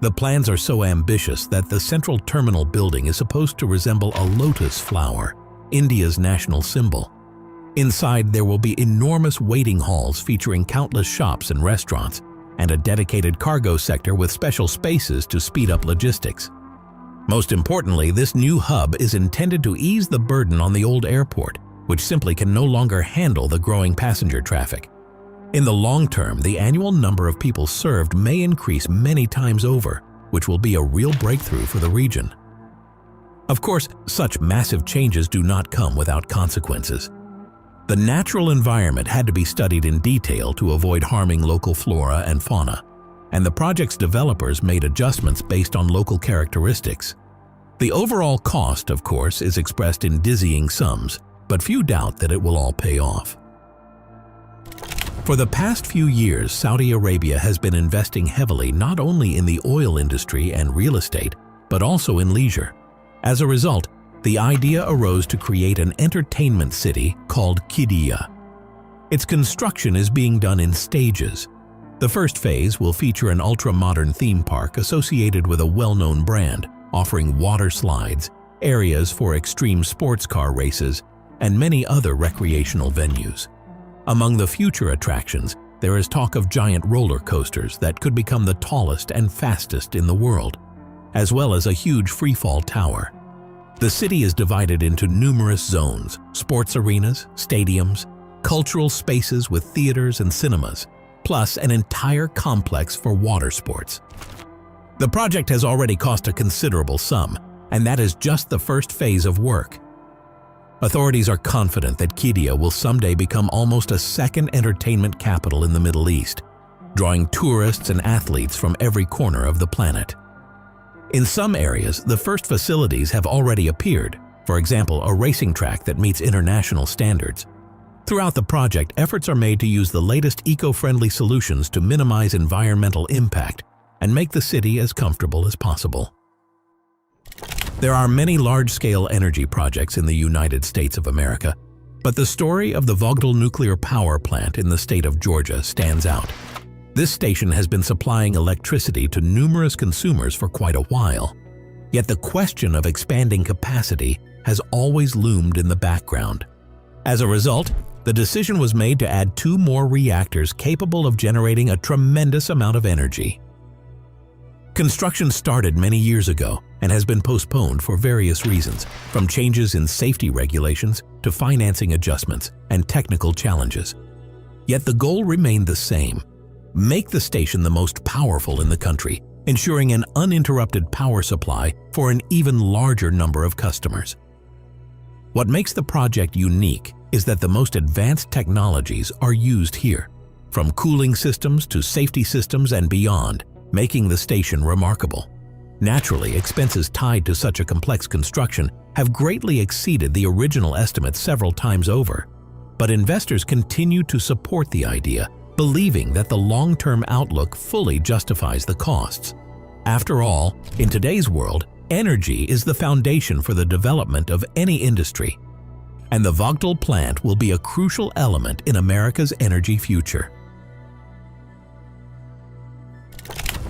The plans are so ambitious that the central terminal building is supposed to resemble a lotus flower, India's national symbol. Inside, there will be enormous waiting halls featuring countless shops and restaurants, and a dedicated cargo sector with special spaces to speed up logistics. Most importantly, this new hub is intended to ease the burden on the old airport, which simply can no longer handle the growing passenger traffic. In the long term, the annual number of people served may increase many times over, which will be a real breakthrough for the region. Of course, such massive changes do not come without consequences. The natural environment had to be studied in detail to avoid harming local flora and fauna, and the project's developers made adjustments based on local characteristics. The overall cost, of course, is expressed in dizzying sums, but few doubt that it will all pay off. For the past few years, Saudi Arabia has been investing heavily not only in the oil industry and real estate, but also in leisure. As a result, the idea arose to create an entertainment city called Kiddia. Its construction is being done in stages. The first phase will feature an ultra-modern theme park associated with a well-known brand, offering water slides, areas for extreme sports car races, and many other recreational venues. Among the future attractions, there is talk of giant roller coasters that could become the tallest and fastest in the world, as well as a huge freefall tower. The city is divided into numerous zones: sports arenas, stadiums, cultural spaces with theaters and cinemas, plus an entire complex for water sports. The project has already cost a considerable sum, and that is just the first phase of work. Authorities are confident that Kiddia will someday become almost a second entertainment capital in the Middle East, drawing tourists and athletes from every corner of the planet. In some areas, the first facilities have already appeared, for example, a racing track that meets international standards. Throughout the project, efforts are made to use the latest eco-friendly solutions to minimize environmental impact and make the city as comfortable as possible. There are many large-scale energy projects in the United States of America, but the story of the Vogtle nuclear power plant in the state of Georgia stands out. This station has been supplying electricity to numerous consumers for quite a while. Yet the question of expanding capacity has always loomed in the background. As a result, the decision was made to add 2 more reactors capable of generating a tremendous amount of energy. Construction started many years ago and has been postponed for various reasons, from changes in safety regulations to financing adjustments and technical challenges. Yet the goal remained the same: make the station the most powerful in the country, ensuring an uninterrupted power supply for an even larger number of customers. What makes the project unique is that the most advanced technologies are used here, from cooling systems to safety systems and beyond, making the station remarkable. Naturally, expenses tied to such a complex construction have greatly exceeded the original estimates several times over, but investors continue to support the idea, believing that the long-term outlook fully justifies the costs. After all, in today's world, energy is the foundation for the development of any industry, and the Vogtle plant will be a crucial element in America's energy future.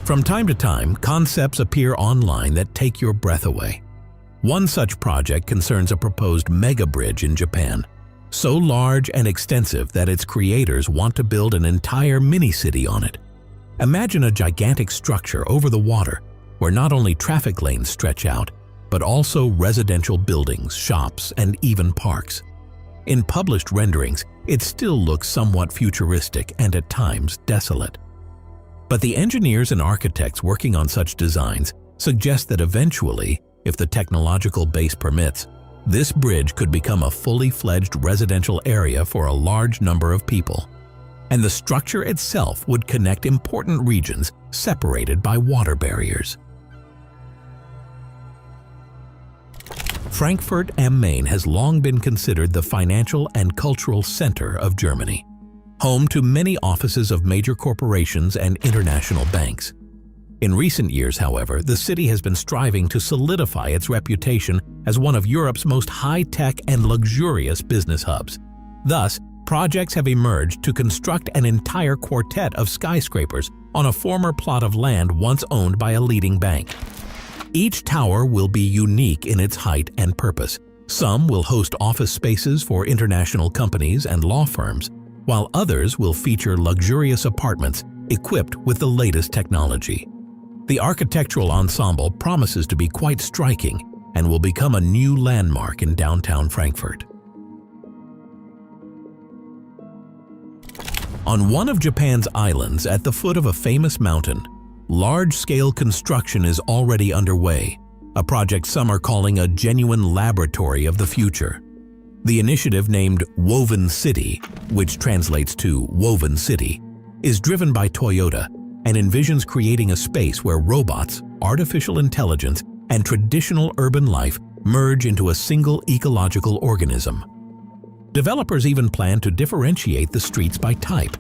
From time to time, concepts appear online that take your breath away. One such project concerns a proposed mega bridge in Japan, so large and extensive that its creators want to build an entire mini-city on it. Imagine a gigantic structure over the water where not only traffic lanes stretch out, but also residential buildings, shops, and even parks. In published renderings, it still looks somewhat futuristic and at times desolate. But the engineers and architects working on such designs suggest that eventually, if the technological base permits, this bridge could become a fully fledged residential area for a large number of people. And the structure itself would connect important regions separated by water barriers. Frankfurt am Main has long been considered the financial and cultural center of Germany, home to many offices of major corporations and international banks. In recent years, however, the city has been striving to solidify its reputation as one of Europe's most high-tech and luxurious business hubs. Thus, projects have emerged to construct an entire quartet of skyscrapers on a former plot of land once owned by a leading bank. Each tower will be unique in its height and purpose. Some will host office spaces for international companies and law firms, while others will feature luxurious apartments equipped with the latest technology. The architectural ensemble promises to be quite striking and will become a new landmark in downtown Frankfurt. On one of Japan's islands at the foot of a famous mountain, large-scale construction is already underway, a project some are calling a genuine laboratory of the future. The initiative, named Woven City, which translates to Woven City, is driven by Toyota and envisions creating a space where robots, artificial intelligence, and traditional urban life merge into a single ecological organism. Developers even plan to differentiate the streets by type: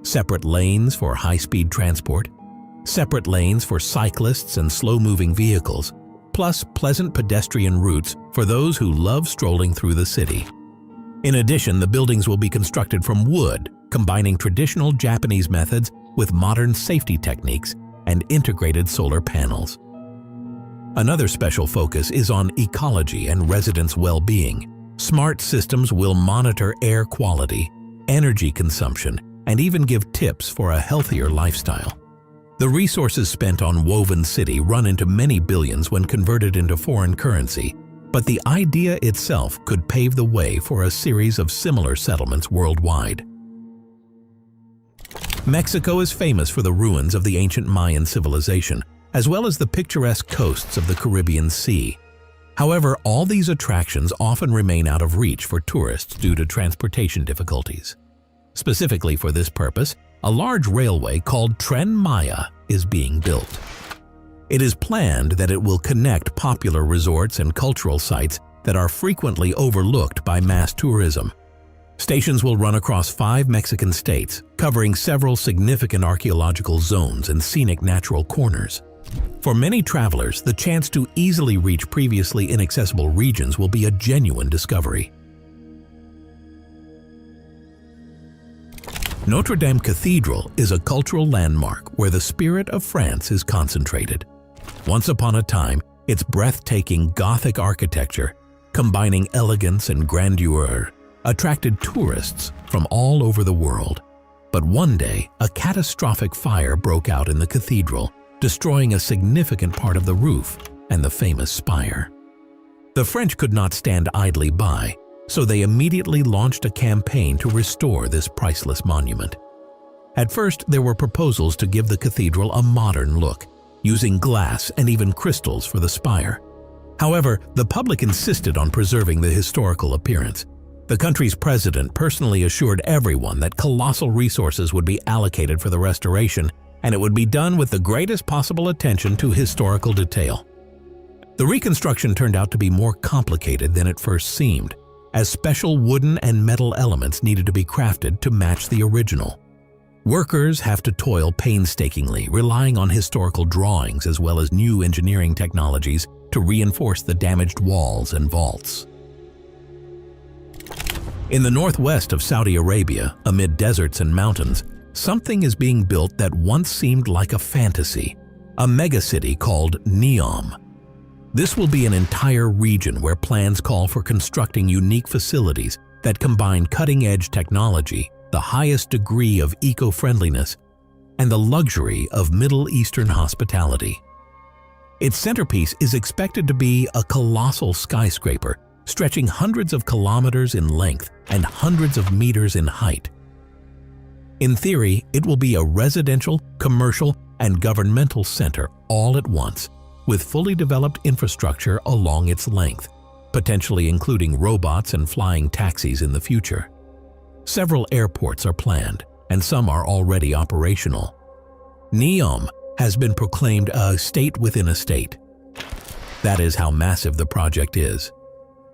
separate lanes for high-speed transport, separate lanes for cyclists and slow-moving vehicles, plus pleasant pedestrian routes for those who love strolling through the city. In addition, the buildings will be constructed from wood, combining traditional Japanese methods with modern safety techniques and integrated solar panels. Another special focus is on ecology and residents' well-being. Smart systems will monitor air quality, energy consumption, and even give tips for a healthier lifestyle. The resources spent on Woven City run into many billions when converted into foreign currency, but the idea itself could pave the way for a series of similar settlements worldwide. Mexico is famous for the ruins of the ancient Mayan civilization, as well as the picturesque coasts of the Caribbean Sea. However, all these attractions often remain out of reach for tourists due to transportation difficulties. Specifically for this purpose, a large railway called Tren Maya is being built. It is planned that it will connect popular resorts and cultural sites that are frequently overlooked by mass tourism. Stations will run across 5 Mexican states, covering several significant archaeological zones and scenic natural corners. For many travelers, the chance to easily reach previously inaccessible regions will be a genuine discovery. Notre Dame Cathedral is a cultural landmark where the spirit of France is concentrated. Once upon a time, its breathtaking Gothic architecture, combining elegance and grandeur, attracted tourists from all over the world. But one day, a catastrophic fire broke out in the cathedral, destroying a significant part of the roof and the famous spire. The French could not stand idly by, so they immediately launched a campaign to restore this priceless monument. At first, there were proposals to give the cathedral a modern look, using glass and even crystals for the spire. However, the public insisted on preserving the historical appearance. The country's president personally assured everyone that colossal resources would be allocated for the restoration, and it would be done with the greatest possible attention to historical detail. The reconstruction turned out to be more complicated than it first seemed, as special wooden and metal elements needed to be crafted to match the original. Workers have to toil painstakingly, relying on historical drawings as well as new engineering technologies to reinforce the damaged walls and vaults. In the northwest of Saudi Arabia, amid deserts and mountains, something is being built that once seemed like a fantasy, a megacity called NEOM. This will be an entire region where plans call for constructing unique facilities that combine cutting-edge technology, the highest degree of eco-friendliness, and the luxury of Middle Eastern hospitality. Its centerpiece is expected to be a colossal skyscraper stretching hundreds of kilometers in length and hundreds of meters in height. In theory, it will be a residential, commercial, and governmental center all at once, with fully developed infrastructure along its length, potentially including robots and flying taxis in the future. Several airports are planned, and some are already operational. NEOM has been proclaimed a state within a state. That is how massive the project is.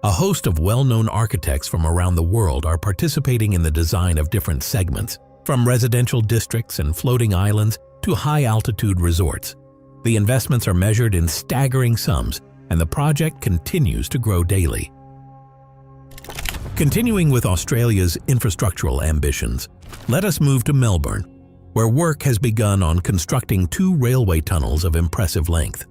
A host of well-known architects from around the world are participating in the design of different segments, from residential districts and floating islands to high-altitude resorts. The investments are measured in staggering sums, and the project continues to grow daily. Continuing with Australia's infrastructural ambitions, let us move to Melbourne, where work has begun on constructing 2 railway tunnels of impressive length.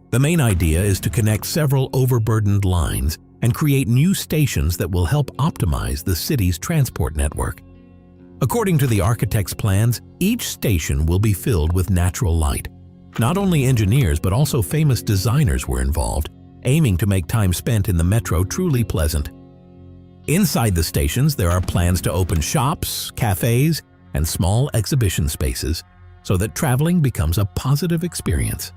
The main idea is to connect several overburdened lines and create new stations that will help optimize the city's transport network. According to the architect's plans, each station will be filled with natural light. Not only engineers but also famous designers were involved, aiming to make time spent in the metro truly pleasant. Inside the stations, there are plans to open shops, cafes, and small exhibition spaces so that traveling becomes a positive experience.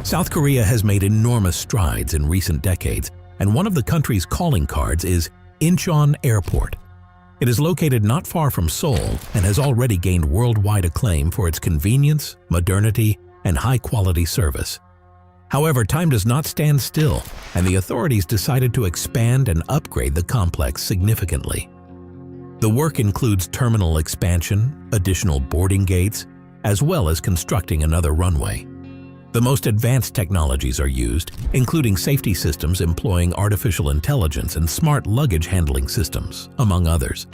South Korea has made enormous strides in recent decades, and one of the country's calling cards is Incheon Airport. It is located not far from Seoul and has already gained worldwide acclaim for its convenience, modernity, and high-quality service. However, time does not stand still, and the authorities decided to expand and upgrade the complex significantly. The work includes terminal expansion, additional boarding gates, as well as constructing another runway. The most advanced technologies are used, including safety systems employing artificial intelligence and smart luggage handling systems, among others.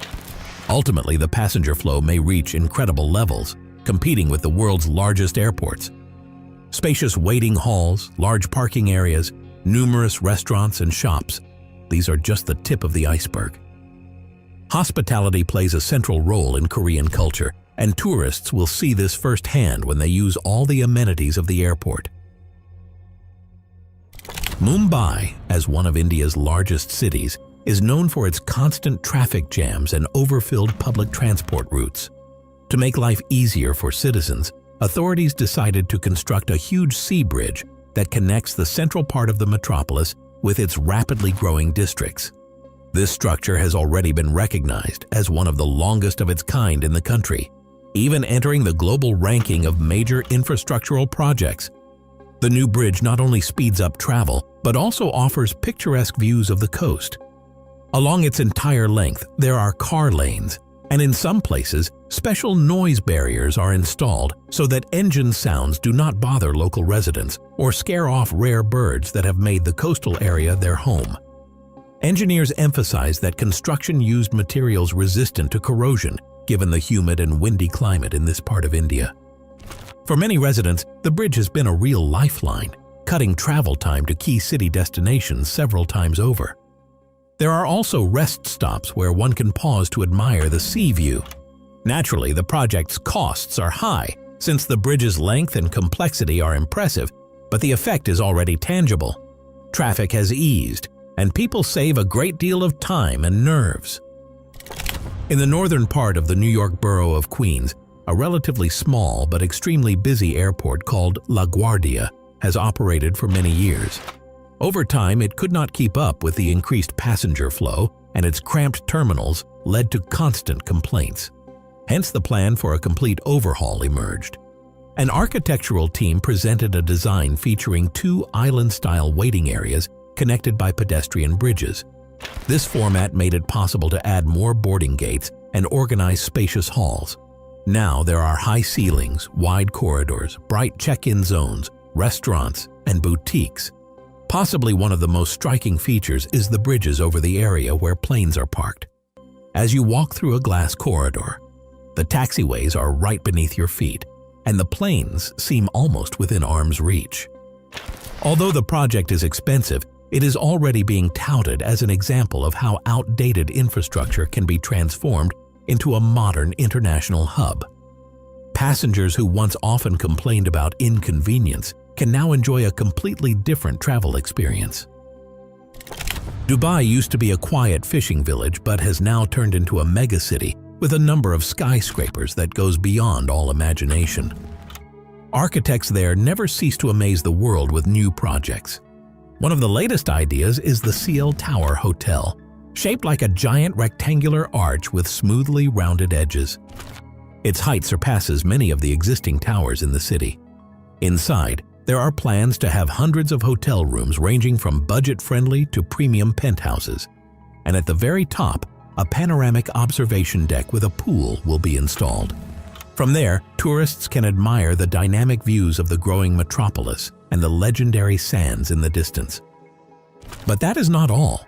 Ultimately, the passenger flow may reach incredible levels, competing with the world's largest airports. Spacious waiting halls, large parking areas, numerous restaurants and shops – these are just the tip of the iceberg. Hospitality plays a central role in Korean culture, and tourists will see this firsthand when they use all the amenities of the airport. Mumbai, as one of India's largest cities, is known for its constant traffic jams and overfilled public transport routes. To make life easier for citizens, authorities decided to construct a huge sea bridge that connects the central part of the metropolis with its rapidly growing districts. This structure has already been recognized as one of the longest of its kind in the country, even entering the global ranking of major infrastructural projects. The new bridge not only speeds up travel, but also offers picturesque views of the coast. Along its entire length, there are car lanes, and in some places, special noise barriers are installed so that engine sounds do not bother local residents or scare off rare birds that have made the coastal area their home. Engineers emphasize that construction used materials resistant to corrosion, given the humid and windy climate in this part of India. For many residents, the bridge has been a real lifeline, cutting travel time to key city destinations several times over. There are also rest stops where one can pause to admire the sea view. Naturally, the project's costs are high, since the bridge's length and complexity are impressive, but the effect is already tangible. Traffic has eased, and people save a great deal of time and nerves. In the northern part of the New York borough of Queens, a relatively small but extremely busy airport called LaGuardia has operated for many years. Over time, it could not keep up with the increased passenger flow, and its cramped terminals led to constant complaints. Hence, the plan for a complete overhaul emerged. An architectural team presented a design featuring two island-style waiting areas connected by pedestrian bridges. This format made it possible to add more boarding gates and organize spacious halls. Now there are high ceilings, wide corridors, bright check-in zones, restaurants, and boutiques. Possibly one of the most striking features is the bridges over the area where planes are parked. As you walk through a glass corridor, the taxiways are right beneath your feet, and the planes seem almost within arm's reach. Although the project is expensive, it is already being touted as an example of how outdated infrastructure can be transformed into a modern international hub. Passengers who once often complained about inconvenience can now enjoy a completely different travel experience. Dubai used to be a quiet fishing village but has now turned into a megacity with a number of skyscrapers that goes beyond all imagination. Architects there never cease to amaze the world with new projects. One of the latest ideas is the CL Tower Hotel, shaped like a giant rectangular arch with smoothly rounded edges. Its height surpasses many of the existing towers in the city. Inside, there are plans to have hundreds of hotel rooms ranging from budget-friendly to premium penthouses. And at the very top, a panoramic observation deck with a pool will be installed. From there, tourists can admire the dynamic views of the growing metropolis and the legendary sands in the distance. But that is not all.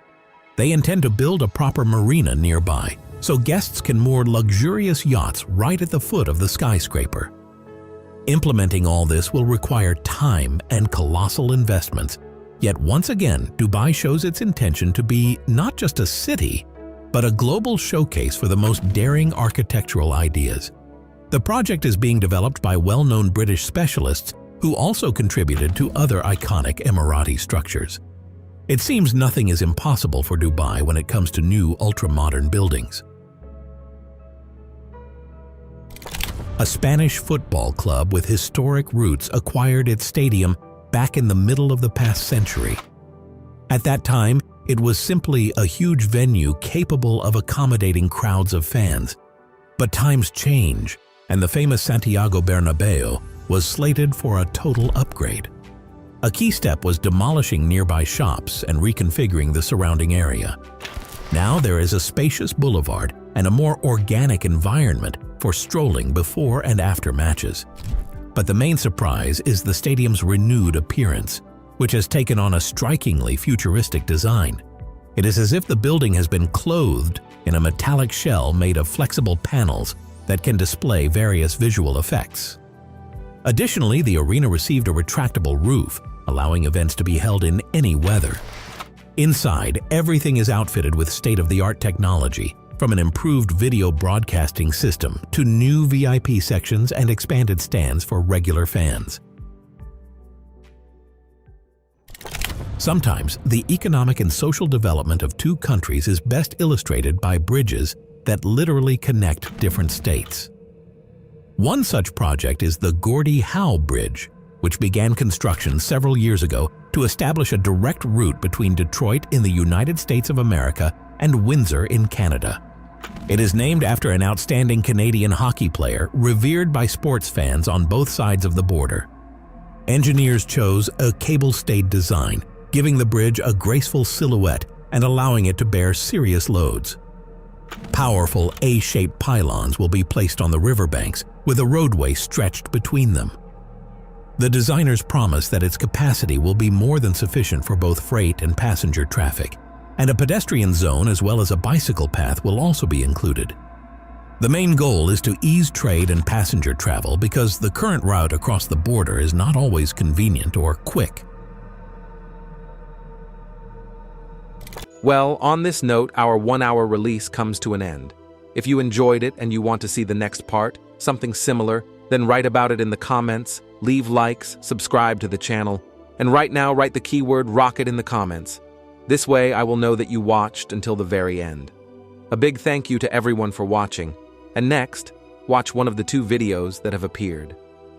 They intend to build a proper marina nearby, so guests can moor luxurious yachts right at the foot of the skyscraper. Implementing all this will require time and colossal investments, yet once again, Dubai shows its intention to be not just a city, but a global showcase for the most daring architectural ideas. The project is being developed by well-known British specialists who also contributed to other iconic Emirati structures. It seems nothing is impossible for Dubai when it comes to new ultra-modern buildings. A Spanish football club with historic roots acquired its stadium back in the middle of the past century. At that time, it was simply a huge venue capable of accommodating crowds of fans. But times change, and the famous Santiago Bernabeu, was slated for a total upgrade. A key step was demolishing nearby shops and reconfiguring the surrounding area. Now there is a spacious boulevard and a more organic environment for strolling before and after matches. But the main surprise is the stadium's renewed appearance, which has taken on a strikingly futuristic design. It is as if the building has been clothed in a metallic shell made of flexible panels that can display various visual effects. Additionally, the arena received a retractable roof, allowing events to be held in any weather. Inside, everything is outfitted with state-of-the-art technology, from an improved video broadcasting system to new VIP sections and expanded stands for regular fans. Sometimes, the economic and social development of two countries is best illustrated by bridges that literally connect different states. One such project is the Gordie Howe Bridge, which began construction several years ago to establish a direct route between Detroit in the United States of America and Windsor in Canada. It is named after an outstanding Canadian hockey player revered by sports fans on both sides of the border. Engineers chose a cable-stayed design, giving the bridge a graceful silhouette and allowing it to bear serious loads. Powerful A-shaped pylons will be placed on the riverbanks, with a roadway stretched between them. The designers promise that its capacity will be more than sufficient for both freight and passenger traffic, and a pedestrian zone as well as a bicycle path will also be included. The main goal is to ease trade and passenger travel because the current route across the border is not always convenient or quick. Well, on this note, our 1-hour release comes to an end. If you enjoyed it and you want to see the next part, something similar, then write about it in the comments, leave likes, subscribe to the channel, and right now write the keyword rocket in the comments. This way I will know that you watched until the very end. A big thank you to everyone for watching, and next, watch one of the 2 videos that have appeared.